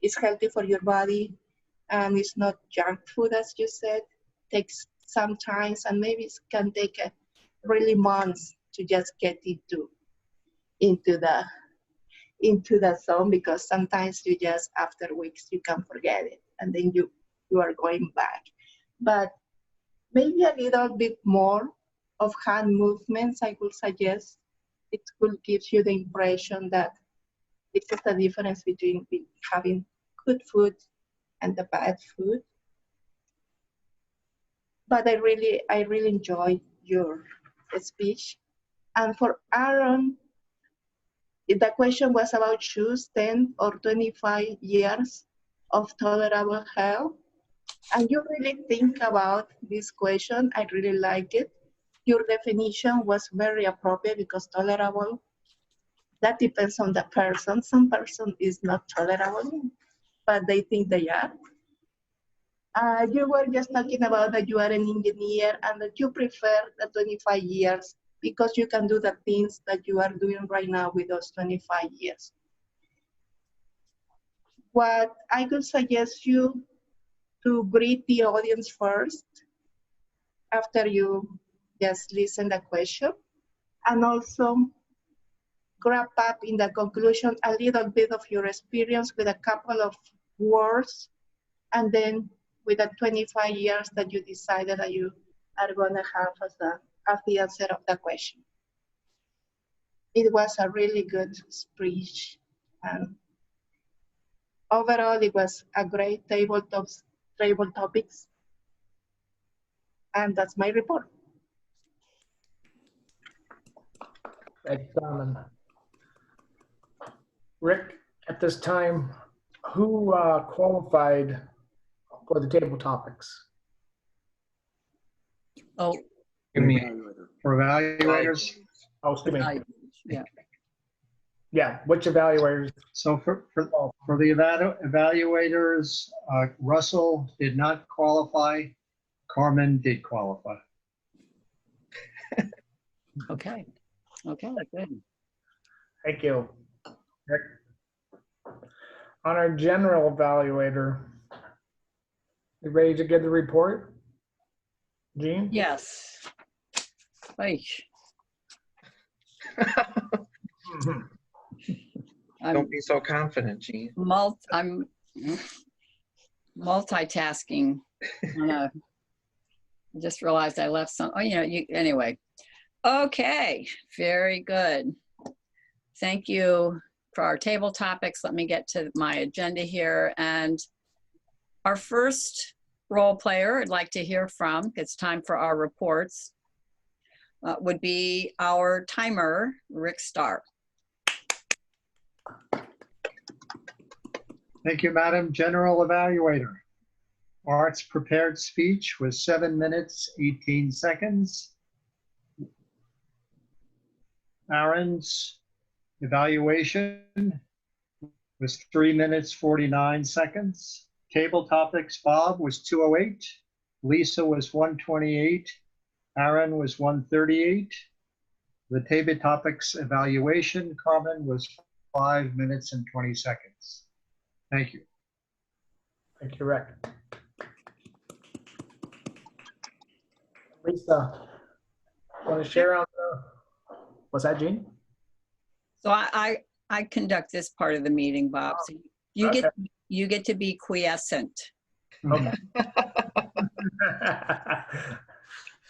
is healthy for your body and it's not junk food, as you said, takes some time, and maybe it can take really months to just get into the zone, because sometimes you just, after weeks, you can forget it, and then you are going back. But maybe a little bit more of hand movements, I would suggest. It will give you the impression that it's just the difference between having good food and the bad food. But I really enjoyed your speech. And for Aaron, the question was about choose 10 or 25 years of tolerable health. And you really think about this question. I really like it. Your definition was very appropriate, because tolerable, that depends on the person. Some person is not tolerable, but they think they are. You were just talking about that you are an engineer and that you prefer the 25 years because you can do the things that you are doing right now with those 25 years. What I could suggest you to greet the audience first after you just listen the question, and also wrap up in the conclusion a little bit of your experience with a couple of words, and then with the 25 years that you decided that you are going to have as the answer of the question. It was a really good speech, and overall it was a great table topics, and that's my report. Thanks, Simon. Rick, at this time, who qualified for the table topics? Oh, Give me For evaluators, Oh, excuse me. yeah. Yeah, which evaluators? so for the evaluators, Russell did not qualify. Carmen did qualify. Okay. Okay, good. Thank you, Rick. On our general evaluator, you ready to give the report? Jean? Yes. Oy, Mhm. I'm Don't be so confident, Jean. I'm multitasking. I just realized I left some. Oh, anyway. Okay, very good. Thank you for our table topics. Let me get to my agenda here. And our first role player I'd like to hear from, it's time for our reports, would be our timer, Rick Starr. Thank you, Madam General Evaluator. Art's prepared speech was 7 minutes, 18 seconds. Aaron's evaluation was 3 minutes, 49 seconds. Table topics, Bob was 208. Lisa was 128. Aaron was 138. The table topics evaluation comment was 5 minutes and 20 seconds. Thank you. Thank you, Rick. Lisa, want to share on the, was that Jean? So I conduct this part of the meeting, Bob. So you get to be quiescent. Okay.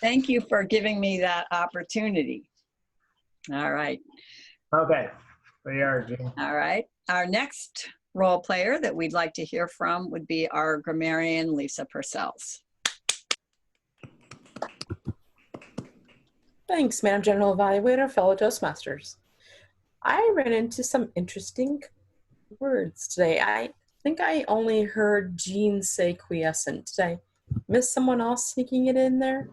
Thank you for giving me that opportunity. All right. Okay, there you are, Jean. All right. Our next role player that we'd like to hear from would be our grammarian, Lisa Purcells. Thanks, Madam General Evaluator, fellow Toastmasters. I ran into some interesting words today. I think I only heard Jean say quiescent. Did I miss someone else sneaking it in there?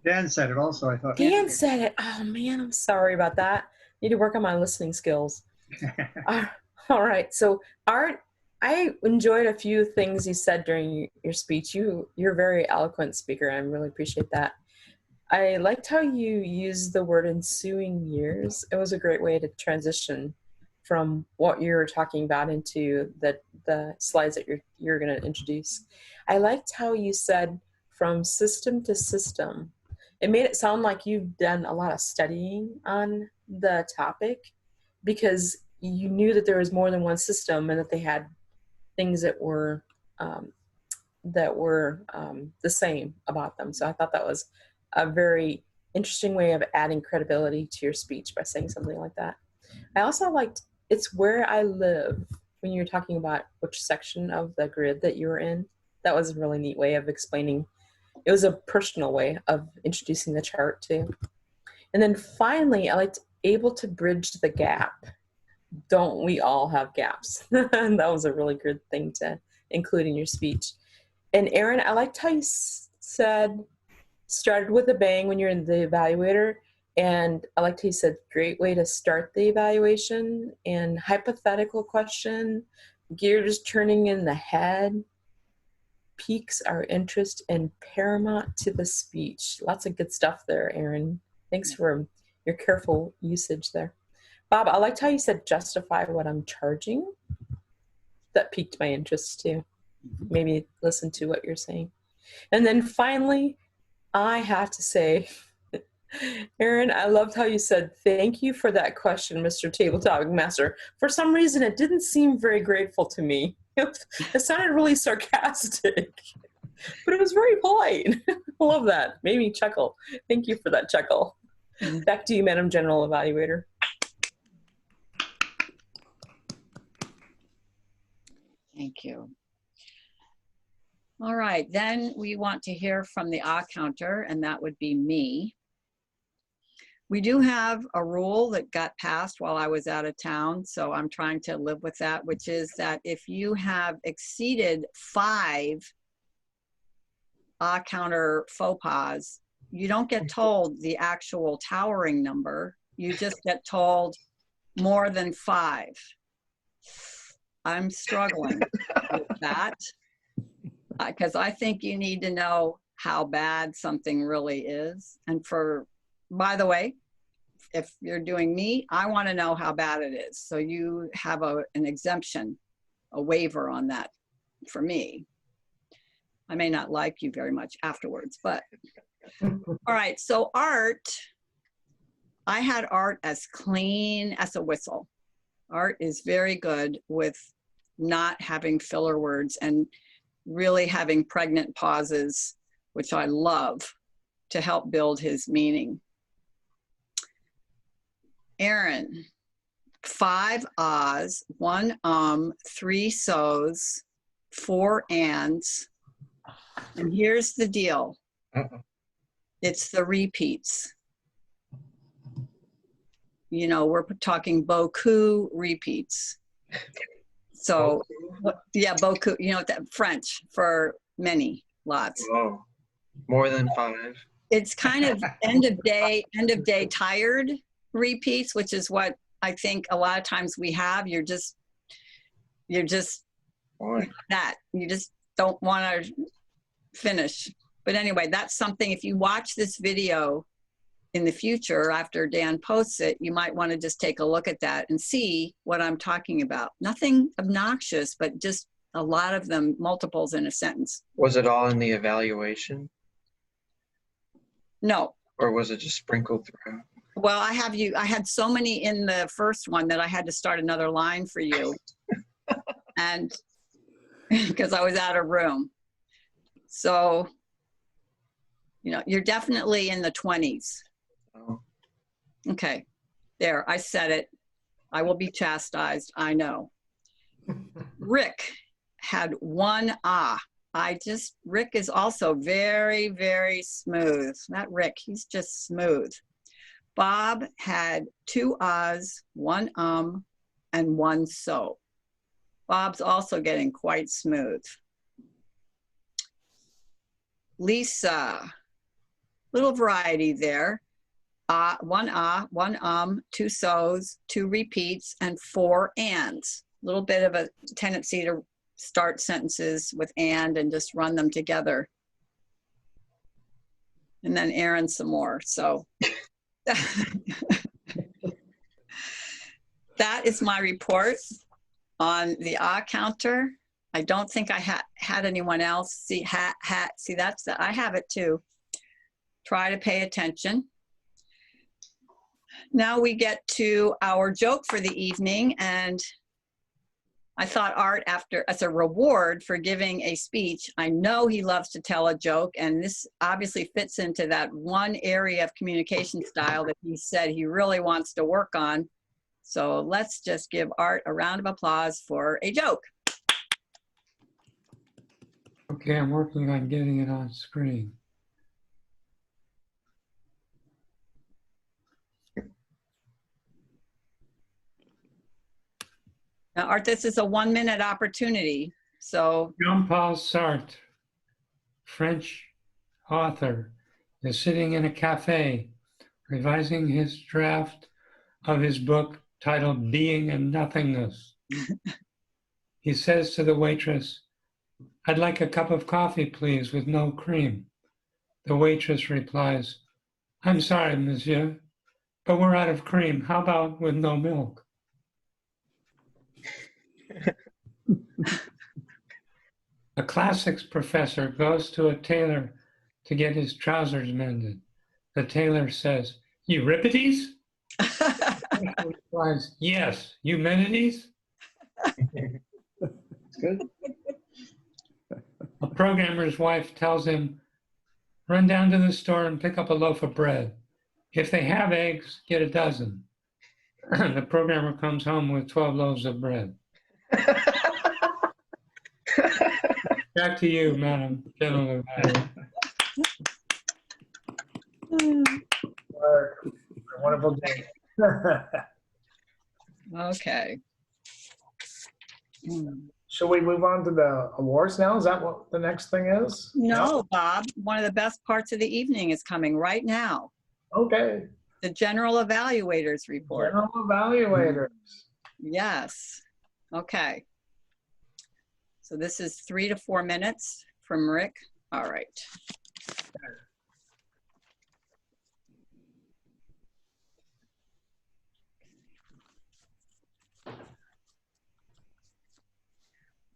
Dan said it also, I thought. Dan said it. Oh man, I'm sorry about that. Need to work on my listening skills. All right. So Art, I enjoyed a few things you said during your speech. You're a very eloquent speaker. I really appreciate that. I liked how you used the word ensuing years. It was a great way to transition from what you're talking about into the slides that you're going to introduce. I liked how you said from system to system. It made it sound like you've done a lot of studying on the topic because you knew that there was more than one system and that they had things that were the same about them. So I thought that was a very interesting way of adding credibility to your speech by saying something like that. I also liked it's where I live when you're talking about which section of the grid that you were in. That was a really neat way of explaining. It was a personal way of introducing the chart too. And then finally, I liked able to bridge the gap. Don't we all have gaps? And that was a really good thing to include in your speech. And Aaron, I liked how you said, started with a bang when you're in the evaluator. And I liked how you said, great way to start the evaluation and hypothetical question, gears turning in the head, piques our interest and paramount to the speech. Lots of good stuff there, Aaron. Thanks for your careful usage there. Bob, I liked how you said justify what I'm charging. That piqued my interest too. Maybe listen to what you're saying. And then finally, I have to say, Aaron, I loved how you said, thank you for that question, Mr. Tabletop Master. For some reason, it didn't seem very grateful to me. It sounded really sarcastic, but it was very polite. I love that. Made me chuckle. Thank you for that chuckle. Back to you, Madam General Evaluator. Thank you. All right, then we want to hear from the counter, and that would be me. We do have a rule that got passed while I was out of town, so I'm trying to live with that, which is that if you have exceeded 5 counter faux pas, you don't get told the actual towering number. You just get told more than 5. I'm struggling with that because I think you need to know how bad something really is. And by the way, if you're doing me, I want to know how bad it is. So you have an exemption, a waiver on that for me. I may not like you very much afterwards, but all right. So Art, I had Art as clean as a whistle. Art is very good with not having filler words and really having pregnant pauses, which I love to help build his meaning. Aaron, 5 ahs, 1 3 so's, 4 ands. And here's the deal. It's the repeats. You know, we're talking beaucoup repeats. So, yeah, beaucoup, you know, French for many, lots. Whoa. More than 5. It's kind of end of day tired repeats, which is what I think a lot of times we have. You're just Boy. that. You just don't want to finish. But anyway, that's something, if you watch this video in the future after Dan posts it, you might want to just take a look at that and see what I'm talking about. Nothing obnoxious, but just a lot of them multiples in a sentence. Was it all in the evaluation, No. or was it just sprinkled throughout? Well, I had so many in the first one that I had to start another line for you. And because I was out of room. So, you know, you're definitely in the 20s. Oh, Okay, there, I said it. I will be chastised, I know. Rick had one ah. Rick is also very, very smooth. That Rick, he's just smooth. Bob had 2 ahs, 1 and 1 so. Bob's also getting quite smooth. Lisa, little variety there. 1 ah, 1 2 so's, 2 repeats, and 4 ands. A little bit of a tendency to start sentences with and just run them together. And then Aaron some more, so. That is my report on the ah counter. I don't think I had anyone else. See, see, that's the, I have it too. Try to pay attention. Now we get to our joke for the evening, and I thought Art, as a reward for giving a speech, I know he loves to tell a joke, and this obviously fits into that one area of communication style that he said he really wants to work on. So let's just give Art a round of applause for a joke. Okay, I'm working on getting it on screen. Now, Art, this is a 1-minute opportunity, so. Jean-Paul Sartre, French author, is sitting in a cafe revising his draft of his book titled Being and Nothingness. He says to the waitress, "I'd like a cup of coffee, please, with no cream." The waitress replies, "I'm sorry, monsieur, but we're out of cream. How about with no milk?" A classics professor goes to a tailor to get his trousers mended. The tailor says, "Euripides?" He replies, "Yes, Eumenides?" Good. A programmer's wife tells him, "Run down to the store and pick up a loaf of bread. If they have eggs, get a dozen." The programmer comes home with 12 loaves of bread. Back to you, Madam Gentleman. Wonderful day. Okay. Shall we move on to the awards now? Is that what the next thing is? No, Bob, one of the best parts of the evening is coming right now. Okay. The General Evaluators Report. General evaluators. Yes. Okay. So this is 3 to 4 minutes from Rick. All right.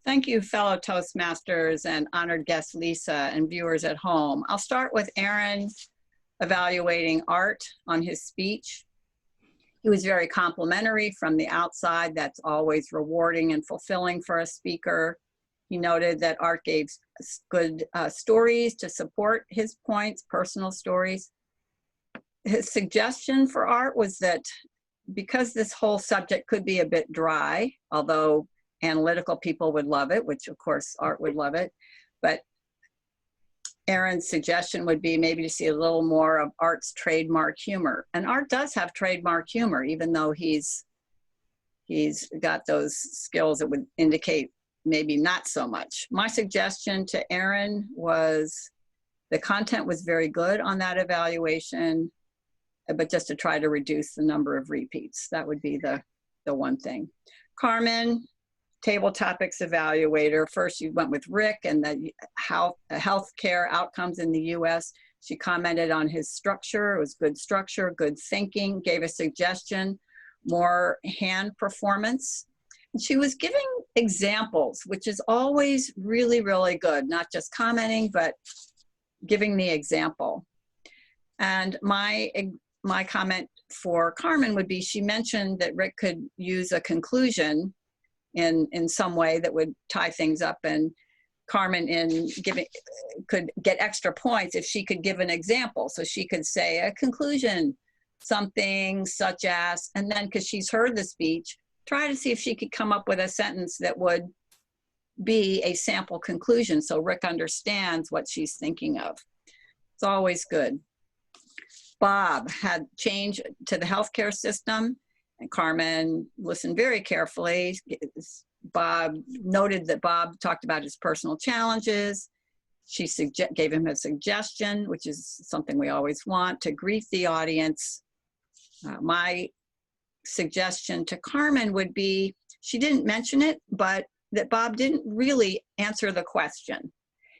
Thank you, fellow Toastmasters and honored guest Lisa and viewers at home. I'll start with Aaron evaluating Art on his speech. He was very complimentary from the outside. That's always rewarding and fulfilling for a speaker. He noted that Art gave good stories to support his points, personal stories. His suggestion for Art was that because this whole subject could be a bit dry, although analytical people would love it, which of course Art would love it, but Aaron's suggestion would be maybe to see a little more of Art's trademark humor. And Art does have trademark humor, even though he's got those skills that would indicate maybe not so much. My suggestion to Aaron was the content was very good on that evaluation, but just to try to reduce the number of repeats. That would be the one thing. Carmen, table topics evaluator. First, you went with Rick and the healthcare outcomes in the U.S. She commented on his structure. It was good structure, good thinking, gave a suggestion, more hand performance. And she was giving examples, which is always really, really good, not just commenting, but giving the example. And my comment for Carmen would be, she mentioned that Rick could use a conclusion in some way that would tie things up, and Carmen could get extra points if she could give an example. So she could say a conclusion, something such as, and then because she's heard the speech, try to see if she could come up with a sentence that would be a sample conclusion so Rick understands what she's thinking of. It's always good. Bob had change to the healthcare system, and Carmen listened very carefully. Bob noted that Bob talked about his personal challenges. She gave him a suggestion, which is something we always want, to greet the audience. My suggestion to Carmen would be, she didn't mention it, but that Bob didn't really answer the question.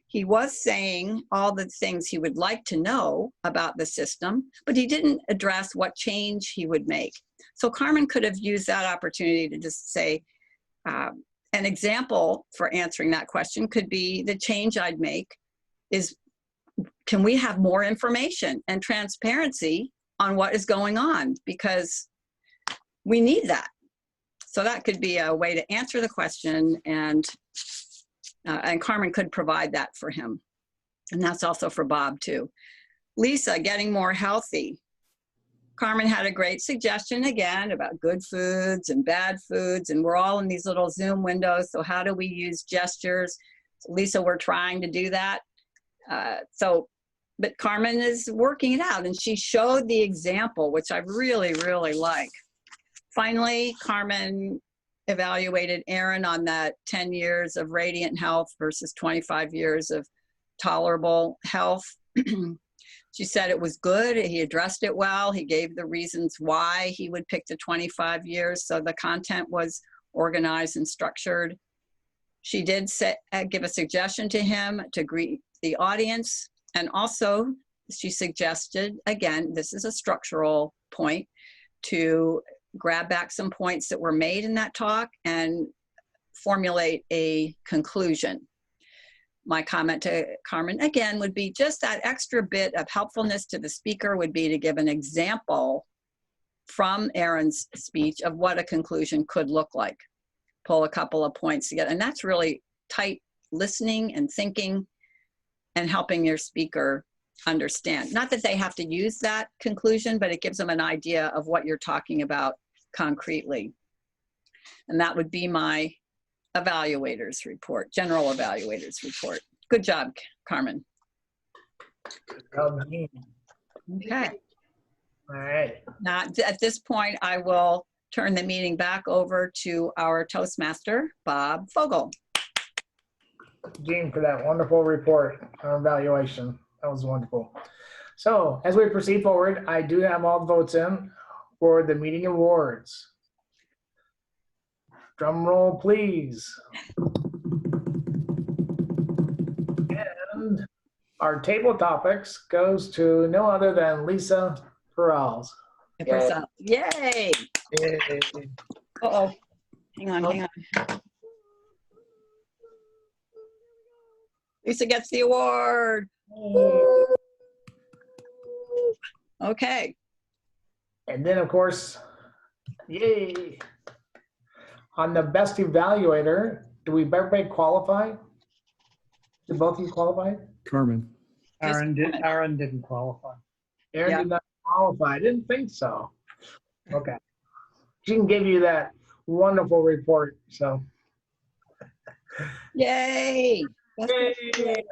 He was saying all the things he would like to know about the system, but he didn't address what change he would make. So Carmen could have used that opportunity to just say, an example for answering that question could be, the change I'd make is, can we have more information and transparency on what is going on? Because we need that. So that could be a way to answer the question, and Carmen could provide that for him. And that's also for Bob too. Lisa, getting more healthy. Carmen had a great suggestion again about good foods and bad foods, and we're all in these little Zoom windows. So how do we use gestures? So Lisa, we're trying to do that. But Carmen is working it out, and she showed the example, which I really, really like. Finally, Carmen evaluated Aaron on that 10 years of radiant health versus 25 years of tolerable health. She said it was good. He addressed it well. He gave the reasons why he would pick the 25 years. So the content was organized and structured. She did give a suggestion to him to greet the audience. And also she suggested, again, this is a structural point, to grab back some points that were made in that talk and formulate a conclusion. My comment to Carmen, again, would be just that extra bit of helpfulness to the speaker would be to give an example from Aaron's speech of what a conclusion could look like. Pull a couple of points together. And that's really tight listening and thinking and helping your speaker understand. Not that they have to use that conclusion, but it gives them an idea of what you're talking about concretely. And that would be my evaluators report, general evaluators report. Good job, Carmen. Okay. All right. Now, at this point, I will turn the meeting back over to our Toastmaster, Bob Fogel. Jean, for that wonderful report on evaluation. That was wonderful. So as we proceed forward, I do have all the votes in for the meeting awards. Drum roll, please. And our table topics goes to no other than Lisa Perales. Yay! Yay. Uh-oh. Hang on. Lisa gets the award. Okay. And then, of course, yay. On the best evaluator, do we everybody qualify? Did both of you qualify? Carmen. Aaron didn't qualify. Aaron did not qualify. I didn't think so. Okay. She can give you that wonderful report. So. Yay! Yay.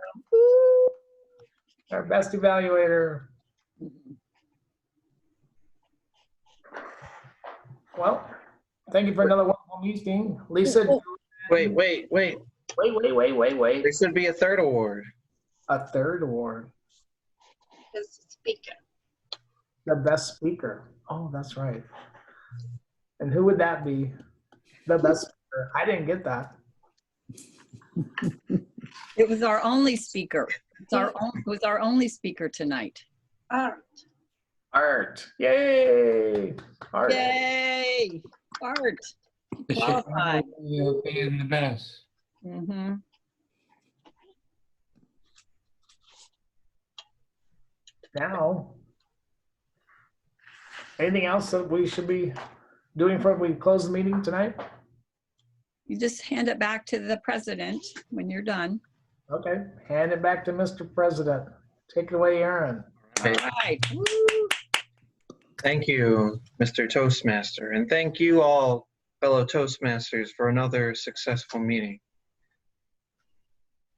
Our best evaluator. Well, thank you for another wonderful meeting. Lisa. Wait. Wait. There should be a third award. A third award. Best speaker. The best speaker. Oh, that's right. And who would that be? The best speaker. I didn't get that. It was our only speaker. It was our only speaker tonight. Art. Art. Yay! Art. Yay! Art. The Qualified. Chicago being the best. Mm-hmm. Now, anything else that we should be doing before we close the meeting tonight? You just hand it back to the president when you're done. Okay, hand it back to Mr. President. Take it away, Aaron. All Okay. right. Woo. Thank you, Mr. Toastmaster, and thank you all, fellow Toastmasters, for another successful meeting.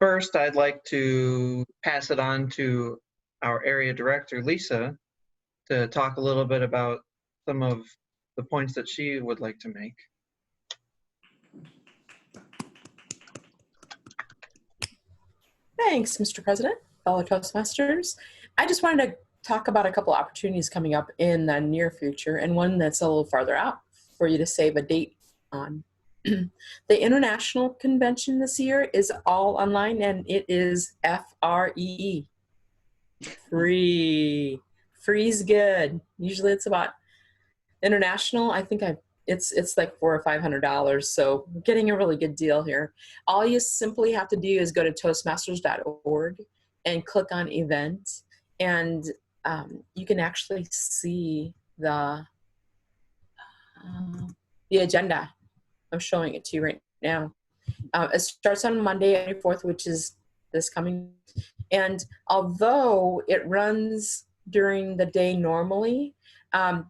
First, I'd like to pass it on to our area director, Lisa, to talk a little bit about some of the points that she would like to make. Thanks, Mr. President, fellow Toastmasters. I just wanted to talk about a couple opportunities coming up in the near future and one that's a little farther out for you to save a date on. The international convention this year is all online and it is FREE. Free. Free's good. Usually it's about international. I think it's like $400 or $500. So we're getting a really good deal here. All you simply have to do is go to toastmasters.org and click on event, and you can actually see the agenda. I'm showing it to you right now. It starts on Monday, 24th, which is this coming. And although it runs during the day normally,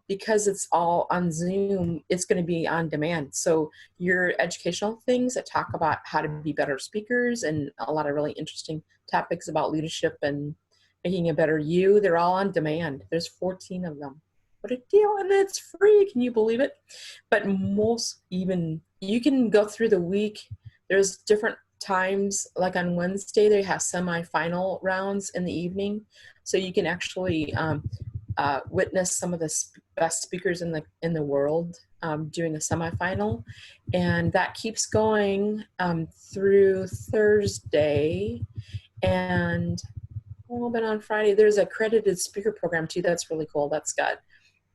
because it's all on Zoom, it's going to be on demand. So your educational things that talk about how to be better speakers and a lot of really interesting topics about leadership and making a better you, they're all on demand. There's 14 of them. What a deal. And it's free. Can you believe it? But most even, you can go through the week. There's different times, like on Wednesday, they have semifinal rounds in the evening. So you can actually witness some of the best speakers in the world doing a semifinal. And that keeps going through Thursday. And a little bit on Friday. There's a accredited speaker program too. That's really cool. That's got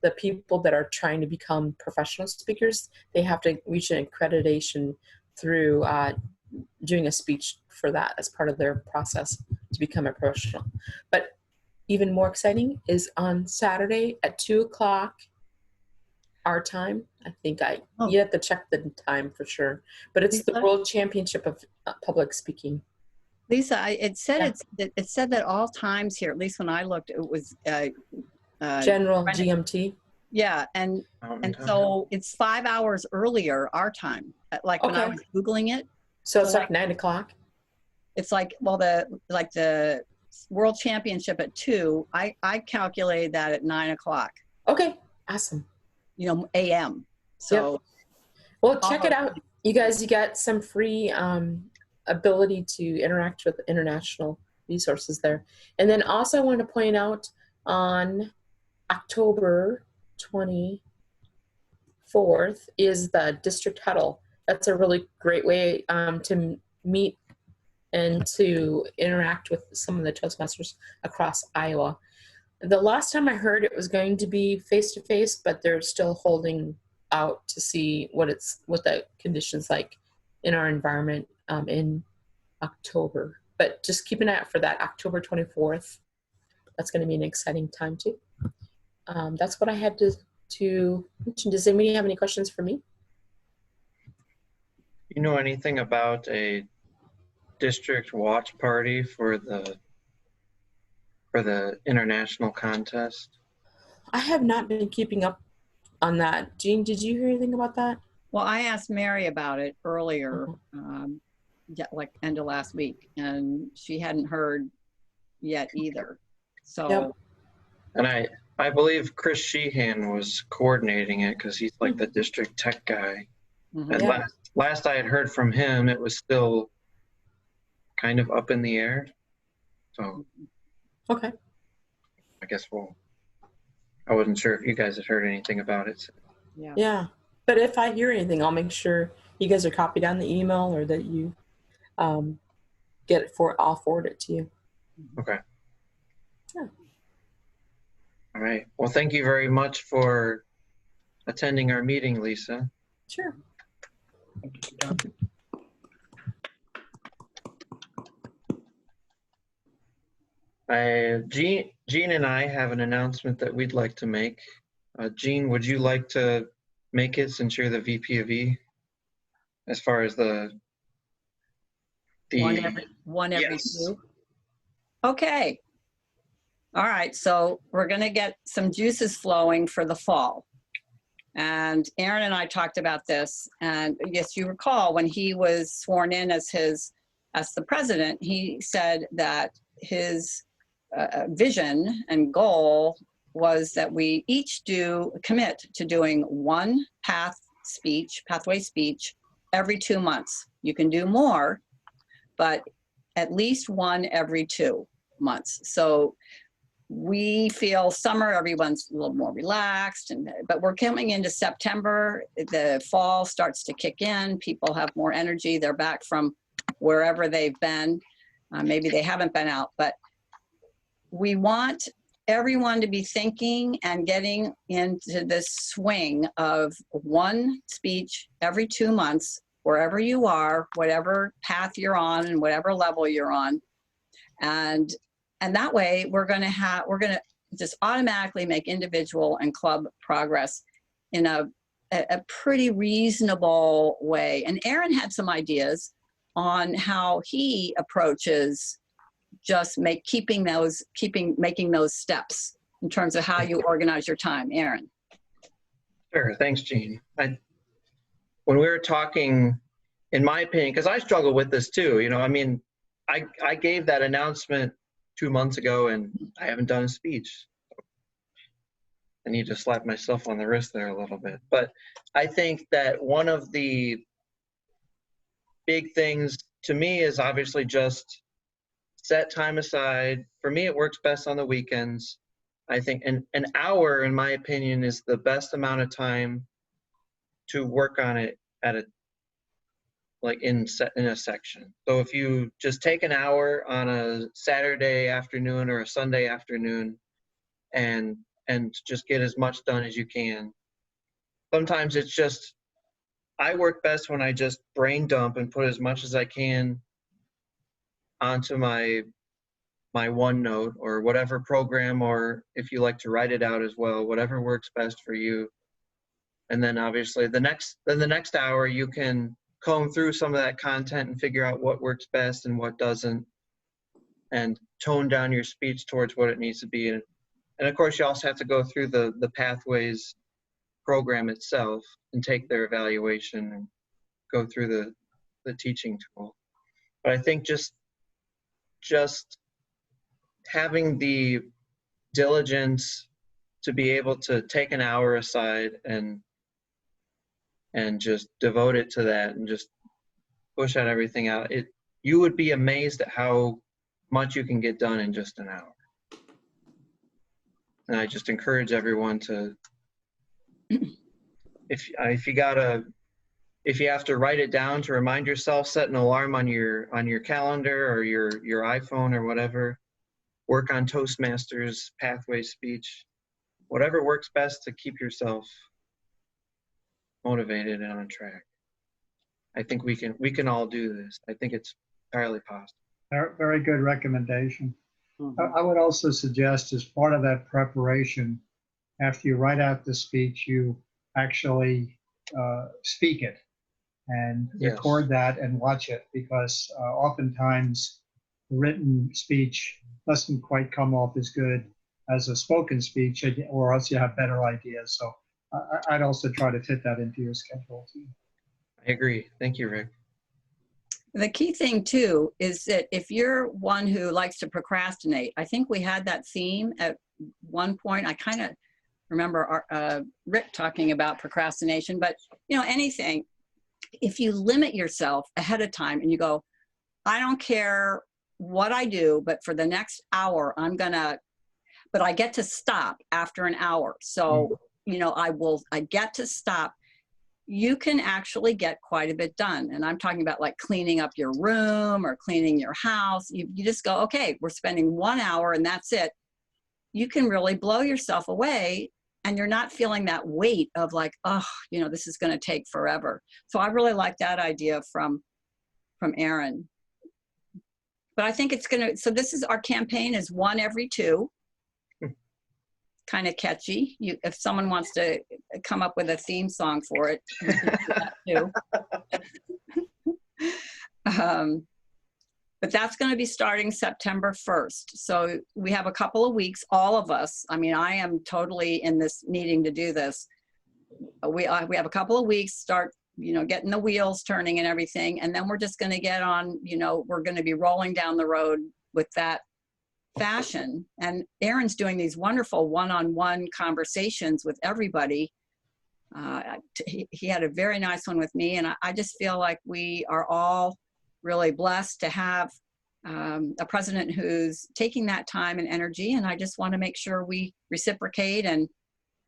the people that are trying to become professional speakers. They have to reach an accreditation through doing a speech for that as part of their process to become a professional. But even more exciting is on Saturday at 2:00 our time. I think you have to check the time for sure. But it's the World Championship of Public Speaking. Lisa, it said that all times here, at least when I looked, it was General GMT. Yeah, and so it's 5 hours earlier our time. Like when I was Googling it. So it's like 9 o'clock. It's like, well, the World Championship at 2. I calculated that at 9 o'clock. Okay, awesome. AM. So, yep. Well, check it out, you guys. You got some free ability to interact with international resources there. And then also I want to point out on October 24th is the district huddle. That's a really great way to meet and to interact with some of the Toastmasters across Iowa. The last time I heard it was going to be face-to-face, but they're still holding out to see what the conditions like in our environment in October. But just keep an eye out for that October 24th. That's going to be an exciting time too. That's what I had to mention. Does anybody have any questions for me? You know anything about a district watch party for the international contest? I have not been keeping up on that. Jean, did you hear anything about that? Well, I asked Mary about it earlier, like end of last week, and she hadn't heard yet either. So, yep. And I believe Chris Sheehan was coordinating it because he's like the district tech guy. Mm-hmm. And last I had heard from him, it was still kind of up in the air. So, okay. I guess I wasn't sure if you guys had heard anything about it. Yeah. But if I hear anything, I'll make sure you guys are copied on the email, or that you get it I'll forward it to you. Okay. Yeah. All right. Well, thank you very much for attending our meeting, Lisa. Sure. Jean and I have an announcement that we'd like to make. Jean, would you like to make it since you're the VP of E? As far as the one every Yes. two. Okay. All right. So we're going to get some juices flowing for the fall. And Aaron and I talked about this. And yes, you recall when he was sworn in as the president, he said that his vision and goal was that we each commit to doing one pathway speech every 2 months. You can do more, but at least one every 2 months. So we feel summer, everyone's a little more relaxed, but we're coming into September, the fall starts to kick in, people have more energy, they're back from wherever they've been. Maybe they haven't been out, but we want everyone to be thinking and getting into this swing of one speech every 2 months, wherever you are, whatever path you're on and whatever level you're on. And that way we're going to just automatically make individual and club progress in a pretty reasonable way. And Aaron had some ideas on how he approaches just making those steps in terms of how you organize your time. Aaron. Sure. Thanks, Jean. When we were talking, in my opinion, because I struggle with this too, I mean, I gave that announcement 2 months ago and I haven't done a speech. I need to slap myself on the wrist there a little bit. But I think that one of the big things to me is obviously just set time aside. For me, it works best on the weekends. I think an hour, in my opinion, is the best amount of time to work on it in a section. So if you just take an hour on a Saturday afternoon or a Sunday afternoon and just get as much done as you can. Sometimes it's just, I work best when I just brain dump and put as much as I can onto my OneNote or whatever program, or if you like to write it out as well, whatever works best for you. And then obviously the next hour you can comb through some of that content and figure out what works best and what doesn't, and tone down your speech towards what it needs to be. And of course you also have to go through the Pathways program itself and take their evaluation and go through the teaching tool. But I think just having the diligence to be able to take an hour aside and just devote it to that and just push out everything out. You would be amazed at how much you can get done in just an hour. And I just encourage everyone to, if you have to write it down to remind yourself, set an alarm on your calendar or your iPhone or whatever. Work on Toastmasters, Pathway speech, whatever works best to keep yourself motivated and on track. I think we can all do this. I think it's entirely possible. Very good recommendation. Mhm. I would also suggest, as part of that preparation, after you write out the speech, you actually speak it and Yes. record that and watch it, because oftentimes written speech doesn't quite come off as good as a spoken speech, or else you have better ideas. So I'd also try to fit that into your schedule too. I agree. Thank you, Rick. The key thing too is that if you're one who likes to procrastinate, I think we had that theme at one point. I kind of remember Rick talking about procrastination, but anything, if you limit yourself ahead of time and you go, I don't care what I do, but for the next hour, but I get to stop after an hour. So, I get to stop. you can actually get quite a bit done. And I'm talking about like cleaning up your room or cleaning your house. You just go, okay, we're spending 1 hour and that's it. You can really blow yourself away, and you're not feeling that weight of like, oh, you know, this is going to take forever. So I really like that idea from Erin. But I think it's going to, so this is, our campaign is 1 every 2. Kind of catchy. If someone wants to come up with a theme song for it, we can do that too. But that's going to be starting September 1st. So we have a couple of weeks, all of us. I mean, I am totally in this needing to do this. We have a couple of weeks, start, you know, getting the wheels turning and everything. And then we're just going to get on, you know, we're going to be rolling down the road with that fashion. And Erin's doing these wonderful one-on-one conversations with everybody. He had a very nice one with me, and I just feel like we are all really blessed to have a president who's taking that time and energy, and I just want to make sure we reciprocate and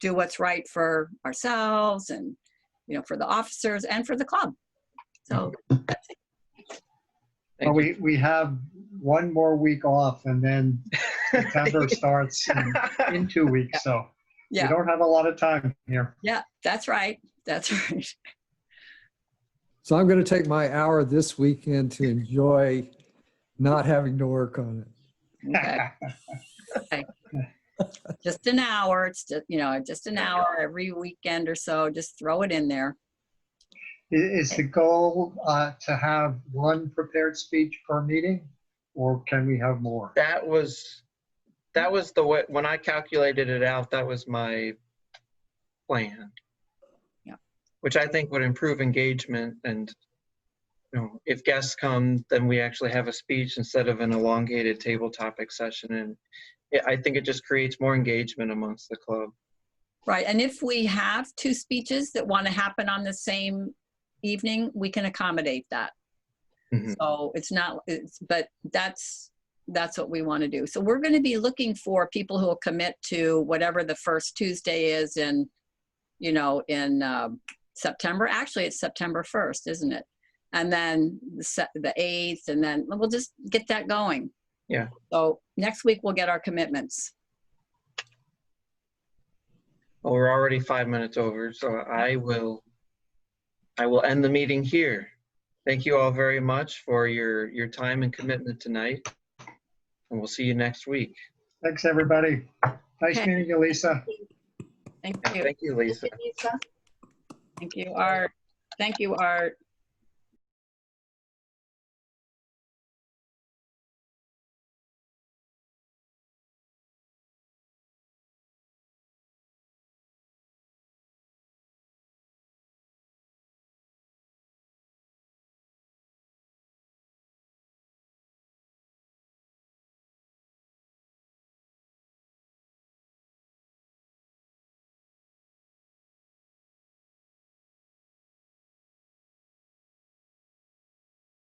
do what's right for ourselves and, you know, for the officers and for the club. So that's it. Well, we have 1 more week off, and then September starts in 2 weeks. So Yeah. we don't have a lot of time here. Yeah, that's right. That's right. So I'm going to take my hour this weekend to enjoy not having to work on it. Okay. Okay. Just an hour. It's just, you know, just an hour every weekend or so. Just throw it in there. Is the goal to have 1 prepared speech per meeting, or can we have more? That was the way, when I calculated it out, that was my plan. Yeah. Which I think would improve engagement, and, you know, if guests come, then we actually have a speech instead of an elongated table topic session. And I think it just creates more engagement amongst the club. Right. And if we have 2 speeches that want to happen on the same evening, we can accommodate that. Mhm. So but that's what we want to do. So we're going to be looking for people who will commit to whatever the first Tuesday is in, you know, in September. Actually, it's September 1st, isn't it? And then the 8th, and then we'll just get that going. Yeah. So next week we'll get our commitments. Well, we're already 5 minutes over, so I will end the meeting here. Thank you all very much for your time and commitment tonight, and we'll see you next week. Thanks, everybody. Nice Okay. meeting you, Lisa. Thank Yeah, you. thank you, Lisa. Lisa. Thank you, Art. Thank you, Art.